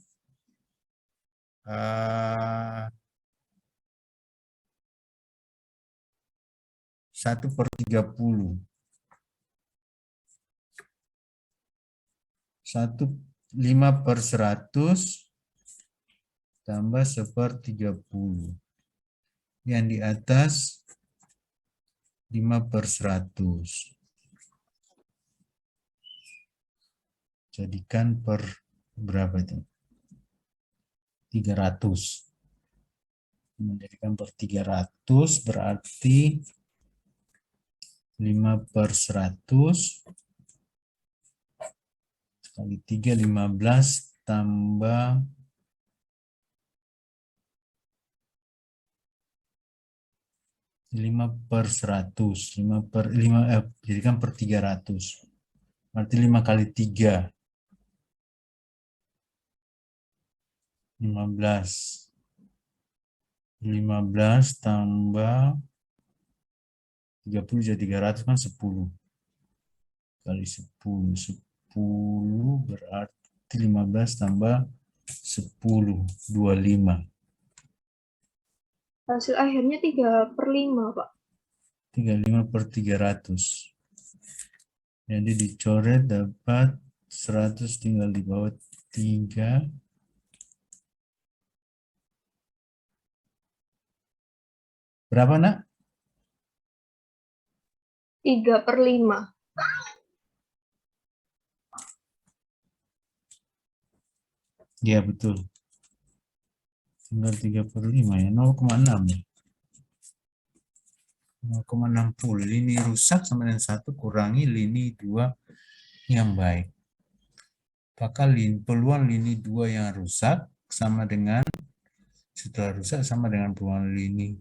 1/30. 5/100 tambah 1/30. Yang di atas 5/100. Jadikan per berapa itu? 300. Menjadikan per 300 berarti 5/100 kali 3, 15 tambah 5/100. Jadikan per 300. Berarti 5 kali 3. 15 tambah 30 jadi 300 kan 10 kali 10 berarti 15 tambah 10 25. Hasil akhirnya 3/5, Pak. 35/300. Jadi dicoret dapat 100 tinggal di bawah 3. Berapa, Nak? 3/5. Iya, betul. Tinggal 3/5 ya, 0,6 ya. 0,60. Lini rusak sama dengan 1 kurangi lini 2 yang baik. Maka peluang lini 2 yang rusak sama dengan, setelah rusak sama dengan peluang lini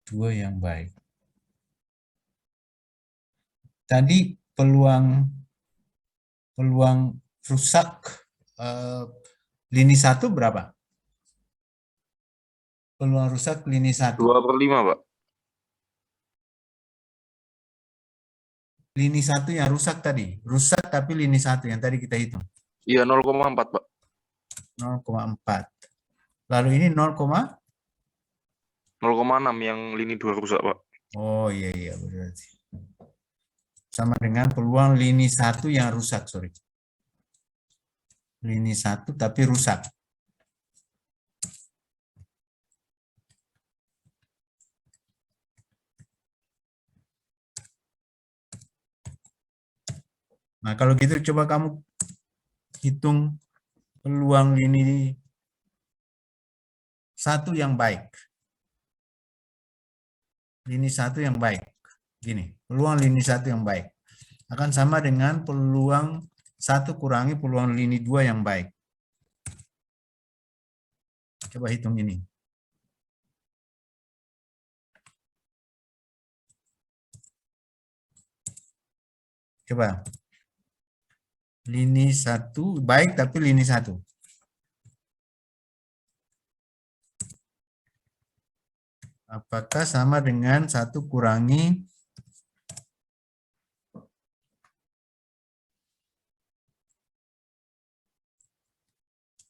2 yang baik. Tadi peluang rusak lini 1 berapa? Peluang rusak lini 1. 2/5, Pak. Lini 1 yang rusak tadi. Rusak tapi lini 1 yang tadi kita hitung. Iya, 0,4, Pak. 0,4. Lalu ini 0,6 yang lini 2 rusak, Pak. Oh iya berarti. Sama dengan peluang lini 1 yang rusak, sorry. Lini 1 tapi rusak. Nah, kalau gitu coba kamu hitung peluang lini 1 yang baik. Lini 1 yang baik. Gini, peluang lini 1 yang baik akan sama dengan peluang 1 kurangi peluang lini 2 yang baik. Coba hitung ini. Coba. Lini 1 baik tapi lini 1. Apakah sama dengan 1 kurangi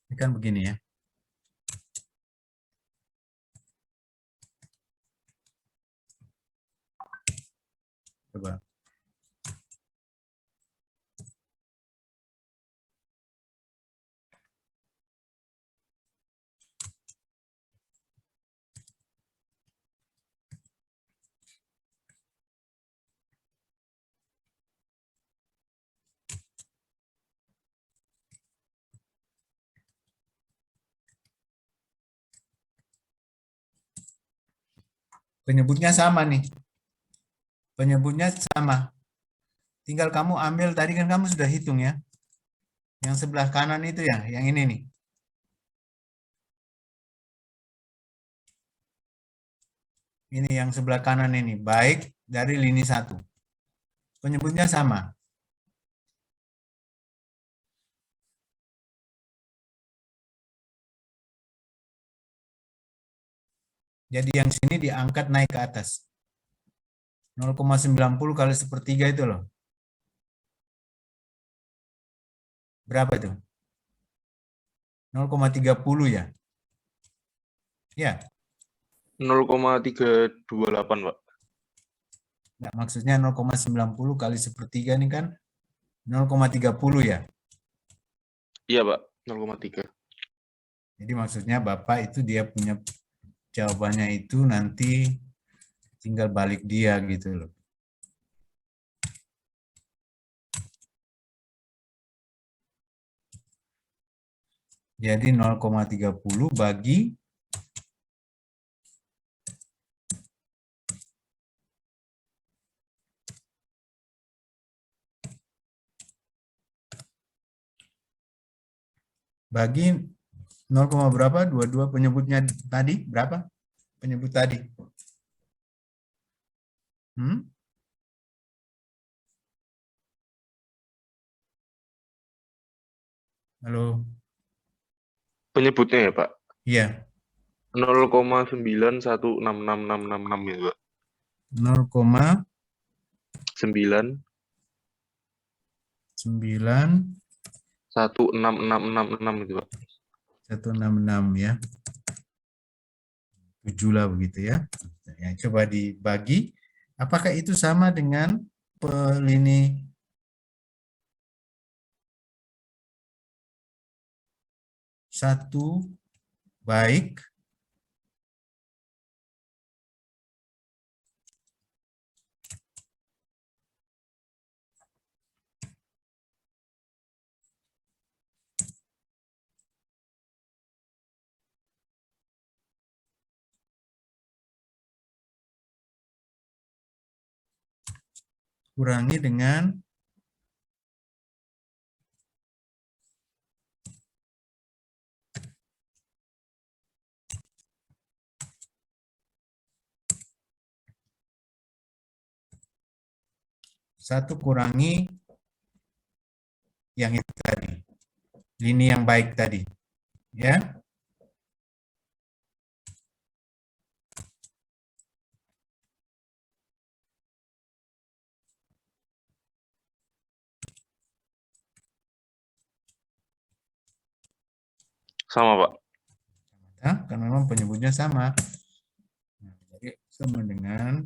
ini kan begini ya. Coba. Penyebutnya sama nih. Penyebutnya sama. Tinggal kamu ambil, tadi kan kamu sudah hitung ya. Yang sebelah kanan itu ya, yang ini nih. Ini yang sebelah kanan ini, baik dari lini 1. Penyebutnya sama. Jadi yang sini diangkat naik ke atas. 0,90 kali sepertiga itu loh. Berapa itu? 0,30 ya? Ya, 0,328, Pak. nggak, maksudnya 0,90 kali sepertiga ini kan 0,30 ya. Iya, Pak. 0,3. Jadi maksudnya Bapak itu dia punya jawabannya itu nanti tinggal balik dia gitu loh. Jadi 0,30 bagi 0, berapa? 22 penyebutnya tadi berapa? Penyebut tadi. Halo. Penyebutnya ya, Pak. Iya. 0,9166666 ya, Pak. 0,9 16666 itu, Pak. 166 ya. 7 lah begitu ya. Ya, coba dibagi. Apakah itu sama dengan lini satu baik kurangi dengan satu kurangi yang itu tadi, lini yang baik tadi, ya. Sama, Pak. Ya, kan memang penyebutnya sama. Nah, jadi sama dengan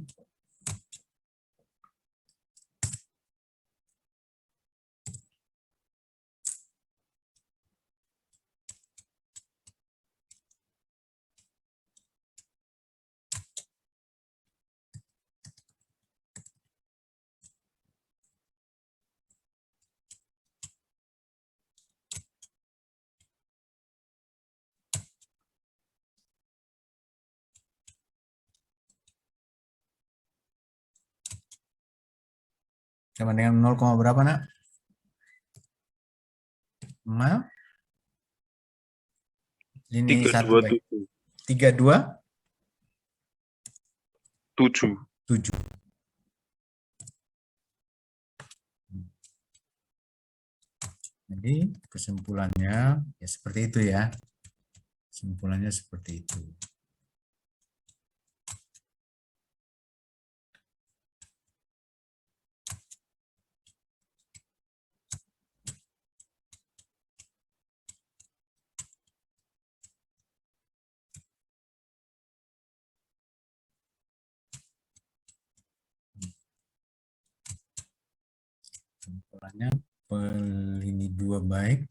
sama dengan 0, berapa nak? 3, Lini 1 2, baik. 7. 32 7. 7. Jadi kesimpulannya ya seperti itu ya. Kesimpulannya seperti itu. Kesimpulannya lini 2 baik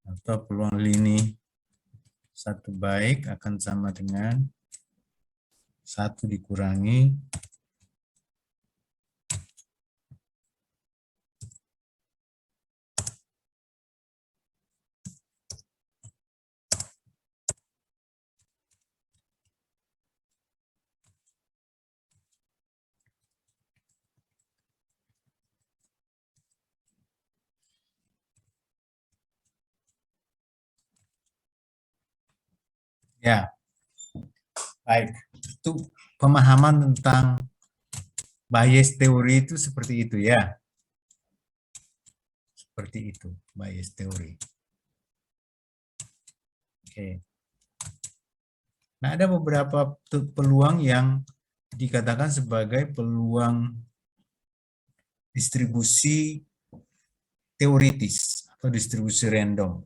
atau peluang lini 1 baik akan sama dengan 1 dikurangi Ya, baik. Itu pemahaman tentang bias teori itu seperti itu ya. Seperti itu, bias teori. Oke. Nah, ada beberapa peluang yang dikatakan sebagai peluang distribusi teoritis atau distribusi random.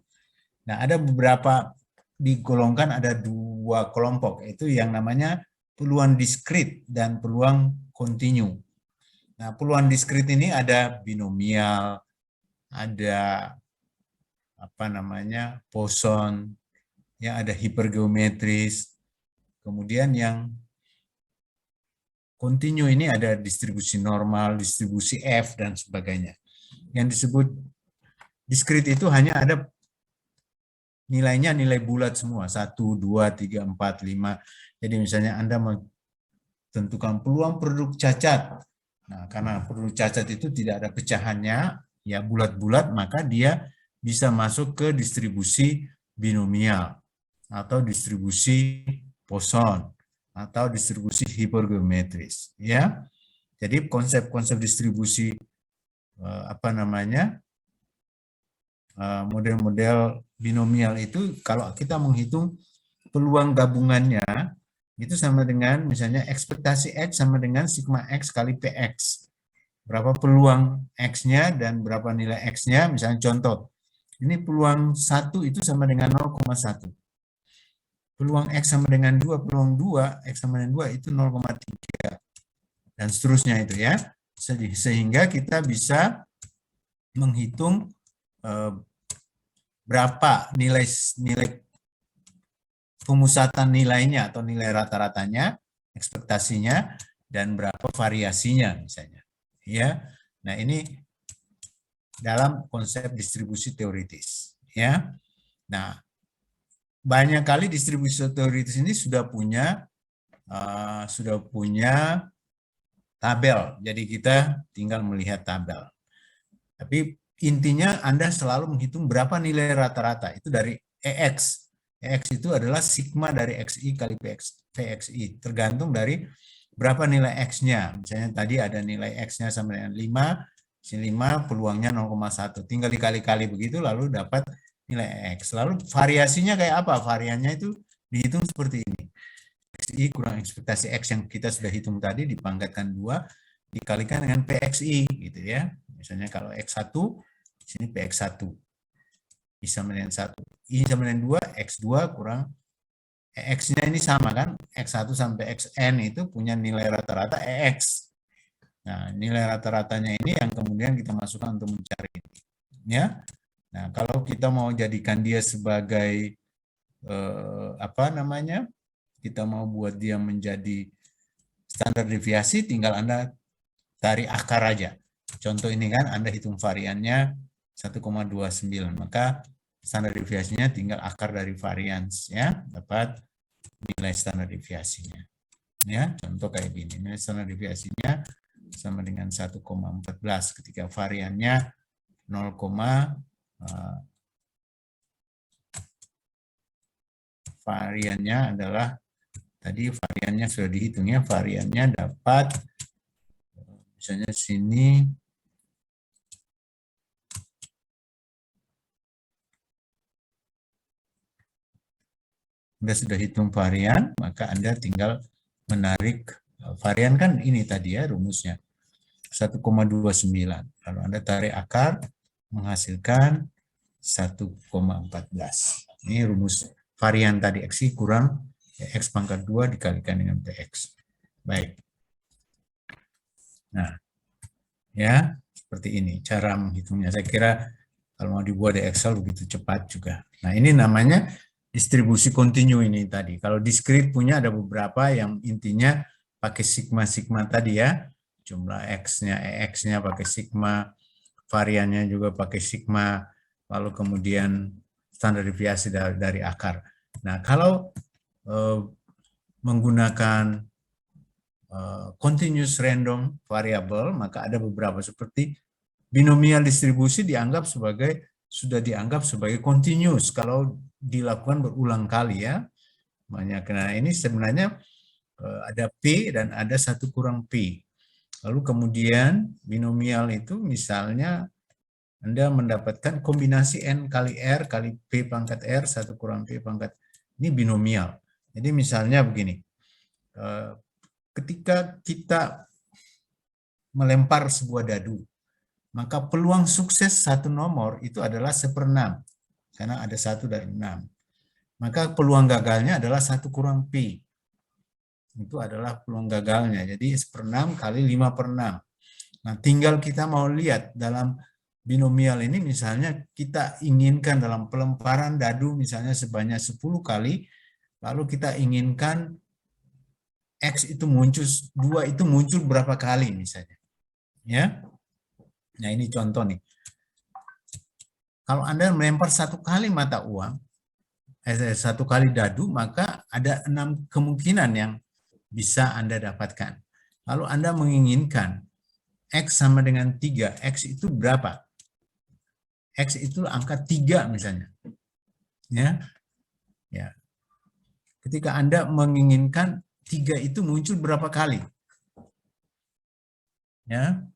Nah, ada beberapa digolongkan, ada dua kelompok, itu yang namanya peluang diskrit dan peluang kontinu. Nah, peluang diskrit ini ada binomial, ada apa namanya, poson, ya ada hipergeometris. Kemudian yang kontinu ini ada distribusi normal, distribusi F dan sebagainya. Yang disebut diskrit itu hanya ada nilainya nilai bulat semua, 1, 2, 3, 4, 5. Jadi misalnya Anda menentukan peluang produk cacat. Nah, karena produk cacat itu tidak ada pecahannya, ya bulat-bulat, maka dia bisa masuk ke distribusi binomial atau distribusi Poisson atau distribusi hipergeometris, ya. Jadi konsep-konsep distribusi apa namanya, model-model binomial itu kalau kita menghitung peluang gabungannya itu sama dengan misalnya ekspektasi X sama dengan sigma X kali PX. Berapa peluang X-nya dan berapa nilai X-nya, misalnya contoh. Ini peluang 1 itu sama dengan 0,1. Peluang X sama dengan 2, peluang 2, X sama dengan 2 itu 0,3. Dan seterusnya itu ya. Sehingga kita bisa menghitung berapa nilai pemusatan nilainya atau nilai rata-ratanya, ekspektasinya, dan berapa variasinya misalnya. Ya. Nah, ini dalam konsep distribusi teoritis, ya. Nah, banyak kali distribusi teoritis ini sudah punya tabel. Jadi kita tinggal melihat tabel. Tapi intinya Anda selalu menghitung berapa nilai rata-rata. Itu dari EX. EX itu adalah sigma dari XI kali PXI. Tergantung dari berapa nilai X-nya. Misalnya tadi ada nilai X-nya sama dengan 5, sini 5 peluangnya 0,1. Tinggal dikali-kali begitu lalu dapat nilai X. Lalu variasinya kayak apa? Variannya itu dihitung seperti ini. XI kurang ekspektasi X yang kita sudah hitung tadi dipangkatkan 2 dikalikan dengan PXI gitu ya. Misalnya kalau X1 sini PX1 I sama dengan 1. I sama dengan 2, X2 kurang X-nya ini sama kan? X1 sampai Xn itu punya nilai rata-rata EX. Nah, nilai rata-ratanya ini yang kemudian kita masukkan untuk mencari ini. Ya. Nah, kalau kita mau jadikan dia sebagai apa namanya? Kita mau buat dia menjadi standar deviasi, tinggal Anda tarik akar aja. Contoh ini kan Anda hitung variannya 1,29, maka standar deviasinya tinggal akar dari varians ya, dapat nilai standar deviasinya. Ya, contoh kayak gini. Nilai standar deviasinya sama dengan 1,14 ketika variannya 0, variannya adalah tadi variannya sudah dihitungnya, variannya dapat misalnya sini Anda sudah hitung varian, maka Anda tinggal menarik varian kan ini tadi ya rumusnya 1,29. Lalu Anda tarik akar menghasilkan 1,14. Ini rumus varian tadi XI kurang X pangkat 2 dikalikan dengan PX. Baik. Nah, ya seperti ini cara menghitungnya. Saya kira kalau mau dibuat di Excel begitu cepat juga. Nah, ini namanya distribusi kontinu ini tadi. Kalau diskrit punya ada beberapa yang intinya pakai sigma-sigma tadi ya. Jumlah X-nya, EX-nya pakai sigma, variannya juga pakai sigma, lalu kemudian standar deviasi dari akar. Nah, kalau menggunakan continuous random variable, maka ada beberapa seperti binomial distribusi sudah dianggap sebagai continuous kalau dilakukan berulang kali ya. banyak. Nah, ini sebenarnya ada P dan ada 1 kurang P. Lalu kemudian binomial itu misalnya Anda mendapatkan kombinasi N kali R kali P pangkat R 1 kurang P pangkat. Ini binomial. Jadi misalnya begini, ketika kita melempar sebuah dadu, maka peluang sukses satu nomor itu adalah 1/6, karena ada 1 dari 6. Maka peluang gagalnya adalah 1 kurang P. Itu adalah peluang gagalnya. Jadi 1/6 kali 5/6. Nah, tinggal kita mau lihat dalam binomial ini, misalnya kita inginkan dalam pelemparan dadu misalnya sebanyak 10 kali, lalu kita inginkan X itu muncul, 2 itu muncul berapa kali misalnya. Ya. Nah, ini contoh nih. Kalau Anda melempar 1 kali mata uang, 1 kali dadu, maka ada 6 kemungkinan yang bisa Anda dapatkan. Lalu Anda menginginkan X sama dengan 3. X itu berapa? X itu angka 3 misalnya. Ya. Ya. Ketika Anda menginginkan 3 itu muncul berapa kali? Ya.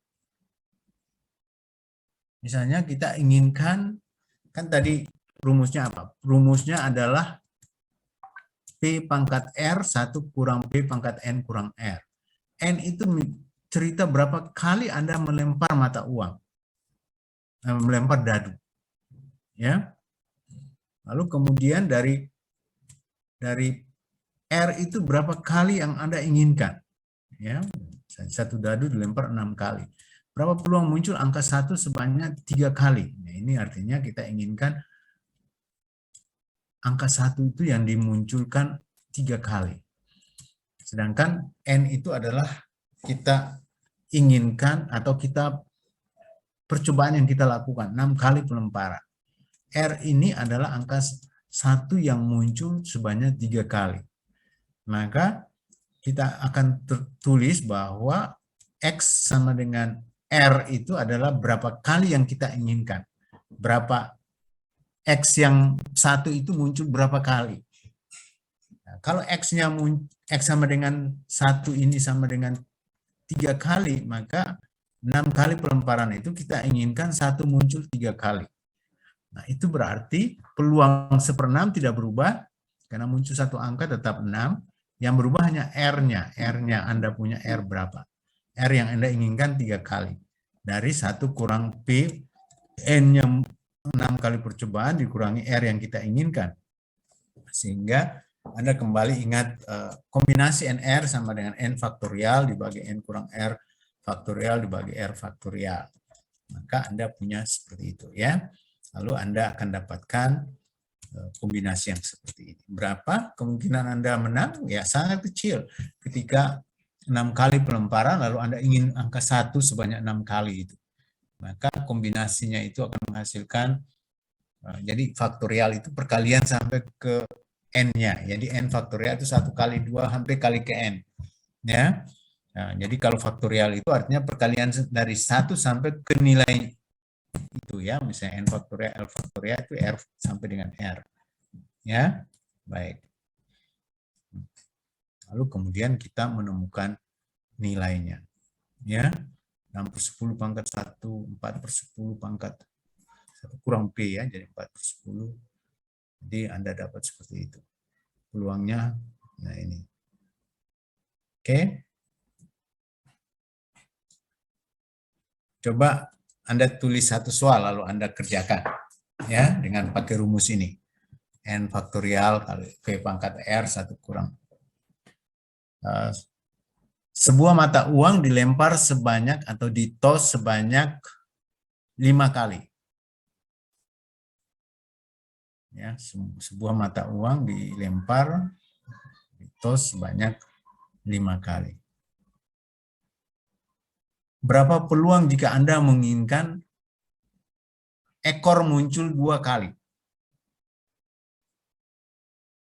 Misalnya kita inginkan, kan tadi rumusnya apa? Rumusnya adalah P pangkat R 1 kurang P pangkat N kurang R. N itu cerita berapa kali Anda melempar mata uang, melempar dadu. Ya. Lalu kemudian dari R itu berapa kali yang Anda inginkan. Ya. 1 dadu dilempar 6 kali. Berapa peluang muncul angka 1 sebanyak 3 kali. Nah, ini artinya kita inginkan angka 1 itu yang dimunculkan 3 kali. Sedangkan N itu adalah kita inginkan atau kita percobaan yang kita lakukan, 6 kali pelemparan. R ini adalah angka 1 yang muncul sebanyak 3 kali. Maka kita akan tertulis bahwa X sama dengan R itu adalah berapa kali yang kita inginkan. Berapa X yang 1 itu muncul berapa kali. Nah, kalau X-nya X sama dengan 1 ini sama dengan 3 kali, maka 6 kali pelemparan itu kita inginkan 1 muncul 3 kali. Nah, itu berarti peluang 1/6 tidak berubah, karena muncul 1 angka tetap 6, yang berubah hanya R-nya. R-nya Anda punya R berapa? R yang Anda inginkan 3 kali. Dari 1 kurang P, N-nya 6 kali percobaan dikurangi R yang kita inginkan. Sehingga Anda kembali ingat kombinasi NR sama dengan N faktorial dibagi N kurang R faktorial dibagi R faktorial. Maka Anda punya seperti itu ya. Lalu Anda akan dapatkan kombinasi yang seperti ini. Berapa kemungkinan Anda menang? Ya sangat kecil. Ketika 6 kali pelemparan lalu Anda ingin angka 1 sebanyak 6 kali itu. Maka kombinasinya itu akan menghasilkan, jadi faktorial itu perkalian sampai ke N-nya. Jadi N faktorial itu 1 kali 2 sampai kali ke N. Ya. Nah, jadi kalau faktorial itu artinya perkalian dari 1 sampai ke nilai itu ya. Misalnya N faktorial, L faktorial itu R sampai dengan R. Ya. Baik. Lalu kemudian kita menemukan nilainya. Ya. 6/10 pangkat 1, 4/10 pangkat 1 kurang P ya, jadi 4/10. Jadi Anda dapat seperti itu. Peluangnya, nah ini. Oke. Coba Anda tulis satu soal lalu Anda kerjakan ya dengan pakai rumus ini. N faktorial kali P pangkat R 1 kurang. Sebuah mata uang dilempar sebanyak atau ditos sebanyak 5 kali. Ya, sebuah mata uang dilempar, ditos sebanyak 5 kali. Berapa peluang jika Anda menginginkan ekor muncul 2 kali?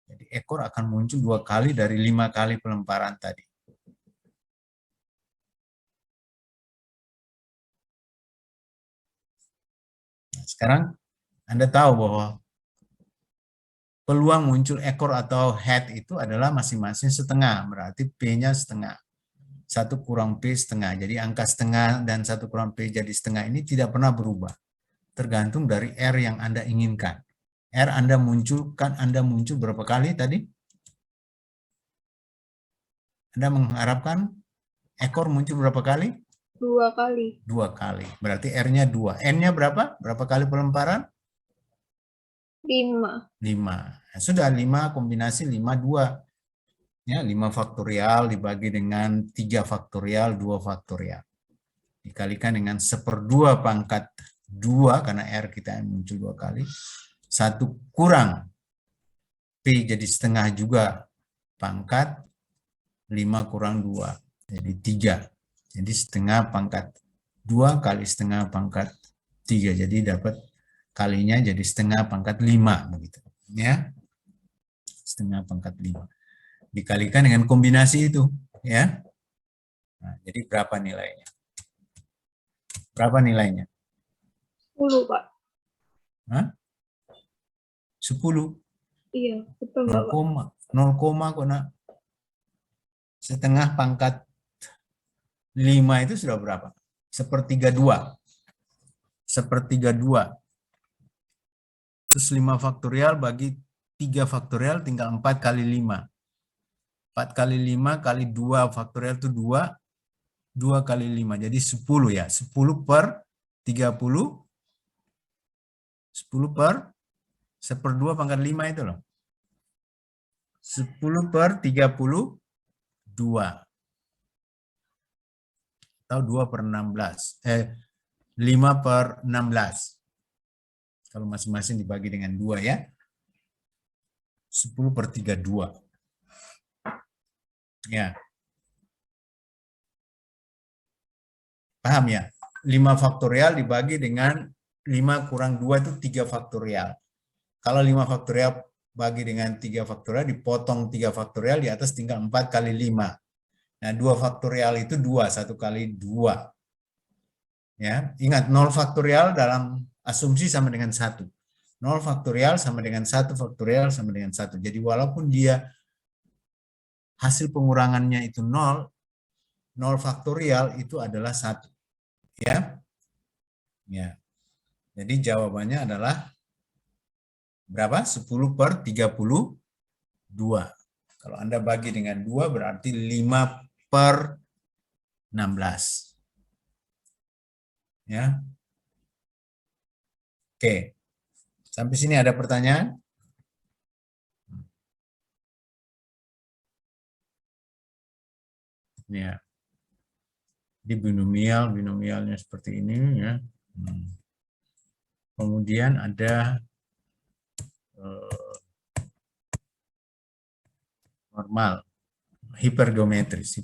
Jadi ekor akan muncul 2 kali dari 5 kali pelemparan tadi. Nah, sekarang Anda tahu bahwa peluang muncul ekor atau head itu adalah masing-masing setengah, berarti P-nya setengah. 1 kurang P setengah. Jadi angka setengah dan 1 kurang P jadi setengah ini tidak pernah berubah. Tergantung dari R yang Anda inginkan. R Anda muncul berapa kali tadi? Anda mengharapkan ekor muncul berapa kali? 2 kali. 2 kali. Berarti R-nya 2. N-nya berapa? Berapa kali pelemparan? 5. 5. Nah, sudah 5 kombinasi 5, 2. Ya, 5 faktorial dibagi dengan 3 faktorial, 2 faktorial. Dikalikan dengan 1/2 pangkat 2, karena R kita muncul 2 kali. 1 kurang P jadi setengah juga pangkat 5 kurang 2. Jadi 3. Jadi setengah pangkat 2 kali setengah pangkat 3. Jadi dapat kalinya jadi setengah pangkat 5. Begitu. Ya. Setengah pangkat 5. Dikalikan dengan kombinasi itu, ya. Nah, jadi berapa nilainya? Berapa nilainya? 10, Pak. Hah? 10. Iya, betul, 0, Pak. 0, kok nak? Setengah pangkat 5 itu sudah berapa? 1/32. 1/32. Terus 5 faktorial bagi 3 faktorial tinggal 4 kali 5. 4 kali 5 kali 2 faktorial itu 2. 2 kali 5. Jadi 10 ya. 10/30. 10/1/2 pangkat 5 itu loh. 10/32. Atau 2/16. 5/16. Kalau masing-masing dibagi dengan 2 ya. 10/32. Ya. Paham ya? 5 faktorial dibagi dengan 5 kurang 2 itu 3 faktorial. Kalau 5 faktorial bagi dengan 3 faktorial, dipotong 3 faktorial, di atas tinggal 4 kali 5. Nah, 2 faktorial itu 2, 1 kali 2. Ya, ingat 0 faktorial dalam asumsi sama dengan 1. 0 faktorial sama dengan 1 faktorial sama dengan 1. Jadi walaupun dia hasil pengurangannya itu 0, 0 faktorial itu adalah 1. Ya. Ya. Jadi jawabannya adalah berapa? 10/32. Kalau Anda bagi dengan 2 berarti 5/16. Ya. Oke. Sampai sini ada pertanyaan? Ya. Di binomialnya seperti ini ya. Kemudian ada normal, hipergeometris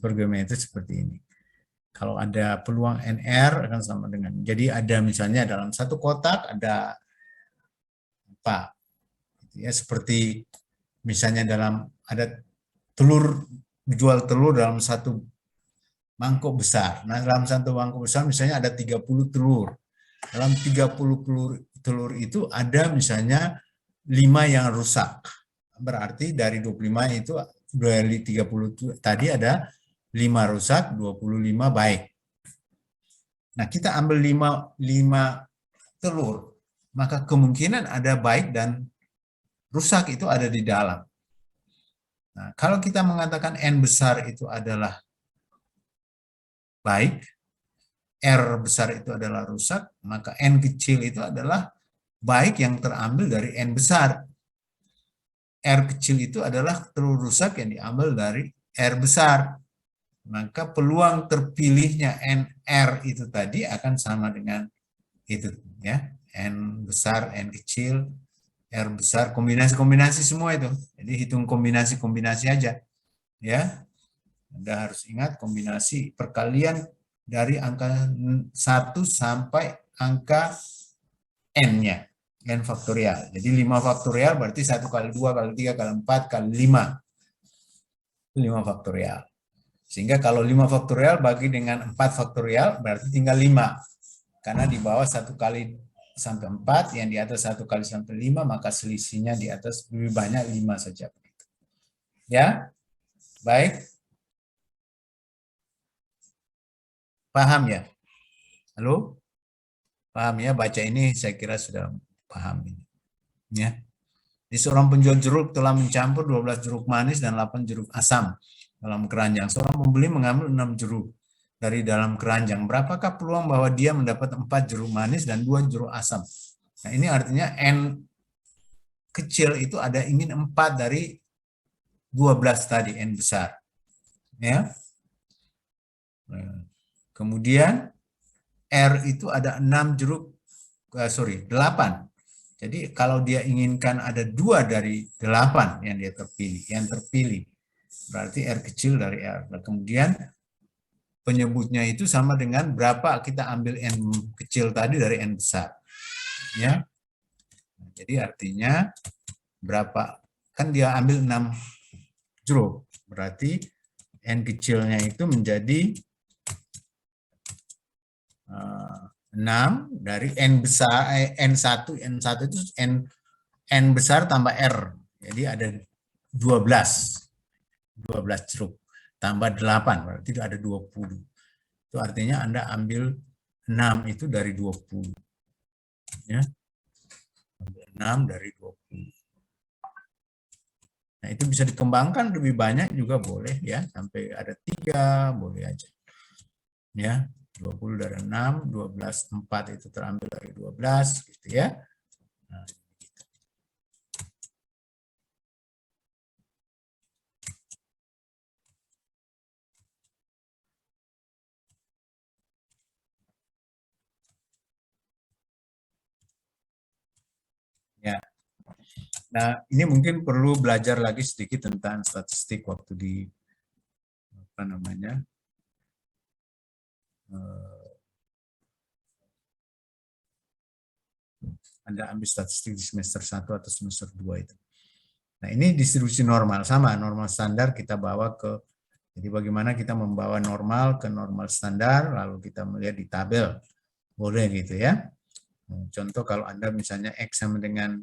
seperti ini. Kalau ada peluang NR akan sama dengan, jadi ada misalnya dalam satu kotak ada apa? Ya seperti misalnya ada telur, jual telur dalam satu mangkuk besar. Nah, dalam satu mangkuk besar misalnya ada 30 telur. Dalam 30 telur itu ada misalnya 5 yang rusak. Berarti dari 25 itu dari 30 tadi ada 5 rusak, 25 baik. Nah, kita ambil 5 telur, maka kemungkinan ada baik dan rusak itu ada di dalam. Nah, kalau kita mengatakan N besar itu adalah baik, R besar itu adalah rusak, maka N kecil itu adalah baik yang terambil dari N besar. R kecil itu adalah telur rusak yang diambil dari R besar. Maka peluang terpilihnya NR itu tadi akan sama dengan itu ya. N besar, N kecil, R besar, kombinasi-kombinasi semua itu. Jadi hitung kombinasi-kombinasi aja. Ya. Anda harus ingat kombinasi perkalian dari angka 1 sampai angka N-nya. N faktorial. Jadi 5 faktorial berarti 1 kali 2 kali 3 kali 4 kali 5. 5 faktorial. Sehingga kalau 5 faktorial bagi dengan 4 faktorial berarti tinggal 5. Karena di bawah 1 kali sampai 4, yang di atas 1 kali sampai 5, maka selisihnya di atas lebih banyak 5 saja. Ya, baik. Paham ya? Halo? Paham ya? Baca ini saya kira sudah paham ini. Ya. Di seorang penjual jeruk telah mencampur 12 jeruk manis dan 8 jeruk asam dalam keranjang. Seorang pembeli mengambil 6 jeruk dari dalam keranjang. Berapakah peluang bahwa dia mendapat 4 jeruk manis dan 2 jeruk asam? Nah, ini artinya N kecil itu ada ingin 4 dari 12 tadi, N besar. Ya. Kemudian R itu ada 6 jeruk, 8. Jadi kalau dia inginkan ada 2 dari 8 yang dia terpilih, berarti R kecil dari R. Nah, kemudian penyebutnya itu sama dengan berapa kita ambil N kecil tadi dari N besar. Ya. Jadi artinya berapa, kan dia ambil 6 jeruk, berarti N kecilnya itu menjadi 6 dari N besar, N1 itu N besar tambah R. Jadi ada 12 jeruk tambah 8, berarti ada 20. Itu artinya Anda ambil 6 itu dari 20. Ya. 6 dari 20. Nah, itu bisa dikembangkan lebih banyak juga boleh ya, sampai ada 3 boleh aja. Ya. 20 dari 6, 12, 4 itu terambil dari 12, gitu ya. Nah, gitu. Ya. Nah, ini mungkin perlu belajar lagi sedikit tentang statistik waktu di apa namanya? Anda ambil statistik di semester 1 atau semester 2 itu. Nah, ini distribusi normal, sama normal standar kita bawa ke, jadi bagaimana kita membawa normal ke normal standar, lalu kita melihat di tabel. Boleh gitu ya. Contoh kalau Anda misalnya X sama dengan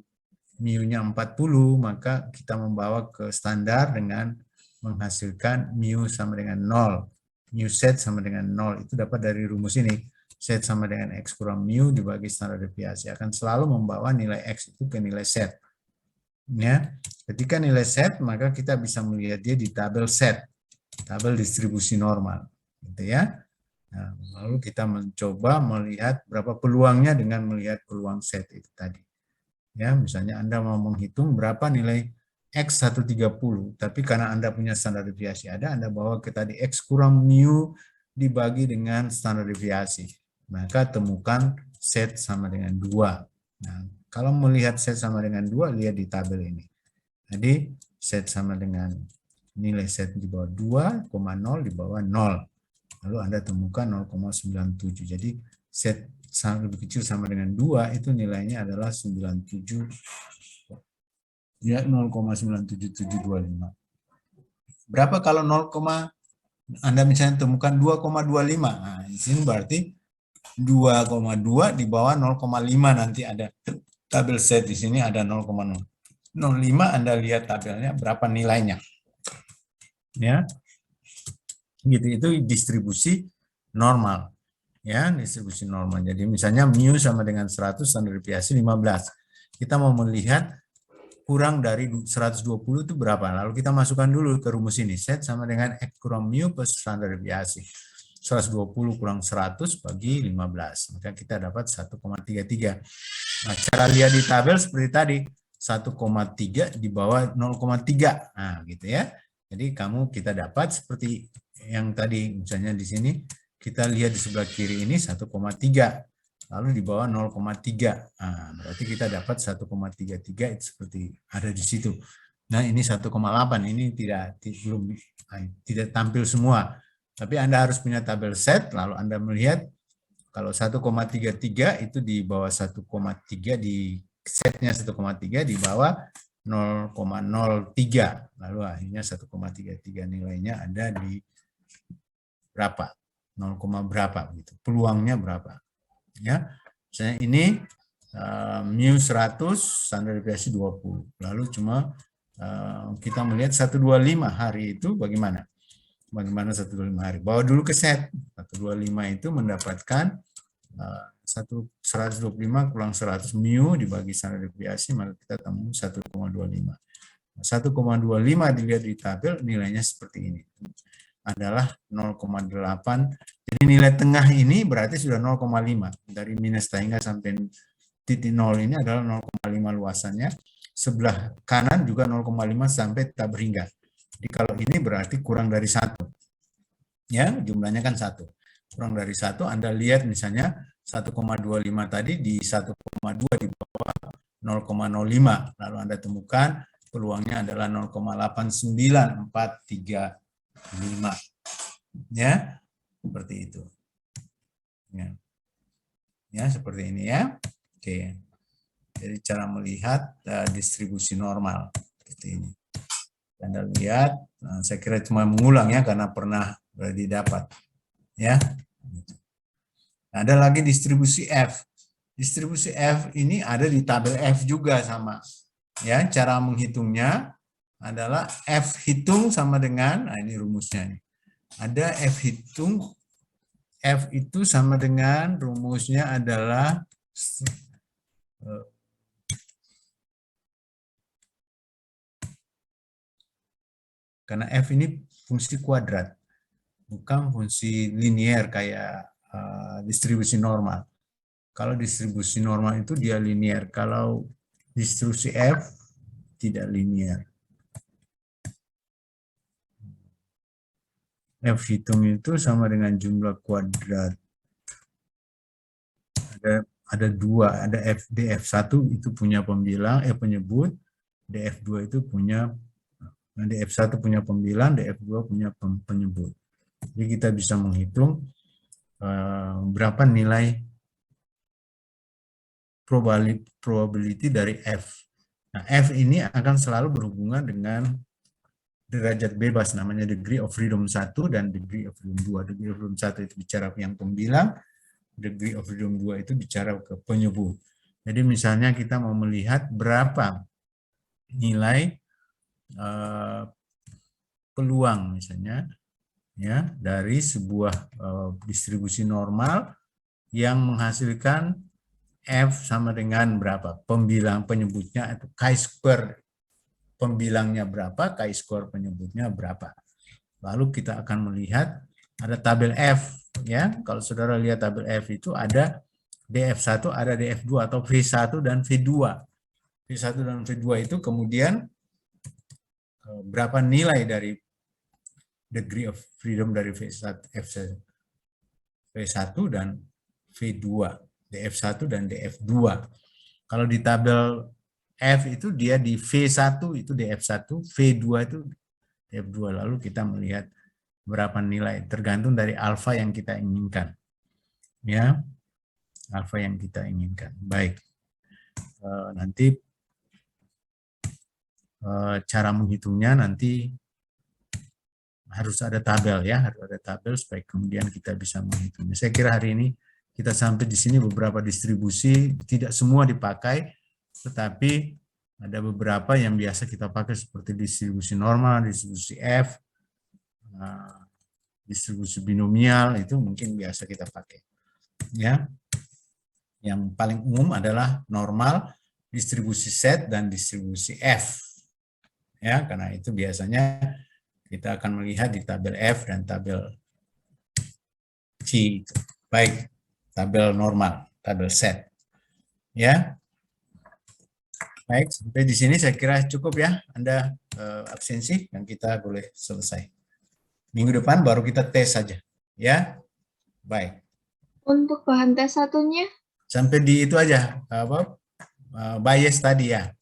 mu-nya 40, maka kita membawa ke standar dengan menghasilkan mu sama dengan 0. Mu set sama dengan 0, itu dapat dari rumus ini. Set sama dengan X kurang mu dibagi standar deviasi. Akan selalu membawa nilai X itu ke nilai set. Ya, ketika nilai set, maka kita bisa melihat dia di tabel set, tabel distribusi normal, gitu ya. Nah, lalu kita mencoba melihat berapa peluangnya dengan melihat peluang set itu tadi. Ya, misalnya Anda mau menghitung berapa nilai X 130, tapi karena Anda punya standar deviasi ada, Anda bawa ke tadi X kurang mu dibagi dengan standar deviasi. Maka temukan set sama dengan 2. Nah, kalau melihat set sama dengan 2, lihat di tabel ini. Jadi, set sama dengan nilai set di bawah 2,0 di bawah 0. Lalu Anda temukan 0,97. Jadi, set lebih kecil sama dengan 2, itu nilainya adalah 97, ya 0,97725. Berapa kalau 0, Anda misalnya temukan 2,25. Nah, di sini berarti 2,2 di bawah 0,5, nanti ada tabel set di sini ada 0,05. Anda lihat tabelnya berapa nilainya. Ya. Gitu, itu distribusi normal. Ya, distribusi normal. Jadi misalnya mu sama dengan 100, standar deviasi 15. Kita mau melihat kurang dari 120 itu berapa. Lalu kita masukkan dulu ke rumus ini. Set sama dengan X kurang mu plus standar deviasi. 120 kurang 100 bagi 15. Maka kita dapat 1,33. Nah, cara lihat di tabel seperti tadi. 1,3 di bawah 0,3. Nah, gitu ya. Jadi kita dapat seperti yang tadi, misalnya di sini kita lihat di sebelah kiri ini 1,3, lalu di bawah 0,3. Nah, berarti kita dapat 1,33 itu seperti ada di situ. Nah, ini 1,8, ini tidak tampil semua. Tapi Anda harus punya tabel set, lalu Anda melihat kalau 1,33 itu di bawah 1,3, di setnya 1,3 di bawah 0,03. Lalu akhirnya 1,33 nilainya ada di berapa? 0, berapa gitu. Peluangnya berapa? Ya. Misalnya ini mu 100, standar deviasi 20. Lalu cuma kita melihat 125 hari itu bagaimana? Bagaimana 125 hari? Bawa dulu ke set. 125 itu mendapatkan 125 kurang 100 mu dibagi standar deviasi, maka kita temu 1,25. 1,25 dilihat di tabel, nilainya seperti ini. Adalah 0,8. Jadi nilai tengah ini berarti sudah 0,5. Dari minus hingga sampai titik 0 ini adalah 0,5 luasannya. Sebelah kanan juga 0,5 sampai tak berhingga. Jadi kalau ini berarti kurang dari 1. Ya, jumlahnya kan 1. Kurang dari 1, Anda lihat misalnya 1,25 tadi di 1,2 di bawah 0,05. Lalu Anda temukan peluangnya adalah 0,89435. Ya, seperti itu. Ya, seperti ini ya. Oke. Jadi cara melihat distribusi normal seperti ini. Anda lihat, saya kira cuma mengulang ya karena pernah didapat. Ya. Ada lagi distribusi F. Distribusi F ini ada di tabel F juga sama. Ya, cara menghitungnya adalah F hitung sama dengan, nah ini rumusnya nih. Ada F hitung, F itu sama dengan rumusnya adalah karena F ini fungsi kuadrat, bukan fungsi linier kayak distribusi normal. Kalau distribusi normal itu dia linier, kalau distribusi F tidak linier. F hitung itu sama dengan jumlah kuadrat. Ada dua, ada DF1 itu punya pembilang, penyebut, DF2 itu punya, DF1 punya pembilang, DF2 punya penyebut. Jadi kita bisa menghitung berapa nilai probability dari F. Nah, F ini akan selalu berhubungan dengan derajat bebas, namanya degree of freedom 1 dan degree of freedom 2. Degree of freedom 1 itu bicara yang pembilang, degree of freedom 2 itu bicara ke penyebut. Jadi misalnya kita mau melihat berapa nilai peluang misalnya ya dari sebuah distribusi normal yang menghasilkan F sama dengan berapa? Pembilang penyebutnya itu chi-square pembilangnya berapa, chi-square penyebutnya berapa. Lalu kita akan melihat ada tabel F ya. Kalau saudara lihat tabel F itu ada DF1, ada DF2 atau V1 dan V2. V1 dan V2 itu kemudian berapa nilai dari degree of freedom dari V1 dan V2. DF1 dan DF2. Kalau di tabel F itu dia di V1 itu DF1, V2 itu DF2. Lalu kita melihat berapa nilai tergantung dari alfa yang kita inginkan. Ya. Alfa yang kita inginkan. Baik. Nanti cara menghitungnya nanti harus ada tabel ya, harus ada tabel supaya kemudian kita bisa menghitungnya. Saya kira hari ini kita sampai di sini beberapa distribusi, tidak semua dipakai, tetapi ada beberapa yang biasa kita pakai seperti distribusi normal, distribusi F, distribusi binomial, itu mungkin biasa kita pakai. Ya. Yang paling umum adalah normal, distribusi set, dan distribusi F. Ya, karena itu biasanya kita akan melihat di tabel F dan tabel C. Baik. Tabel normal, tabel set. Ya. Baik, sampai di sini saya kira cukup ya. Anda absensi dan kita boleh selesai. Minggu depan baru kita tes saja. Ya. Baik. Untuk bahan tes satunya? Sampai di itu aja, bias tadi ya.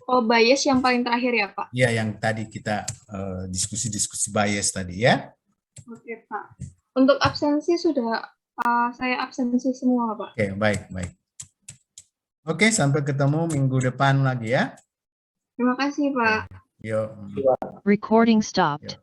Oh, bias yang paling terakhir ya, Pak? Ya, yang tadi kita diskusi-diskusi bias tadi ya. Oke, Pak. Untuk absensi sudah saya absensi semua, Pak. Oke, baik, baik. Oke, sampai ketemu minggu depan lagi ya. Terima kasih, Pak. Yuk. Recording stopped. Yuk.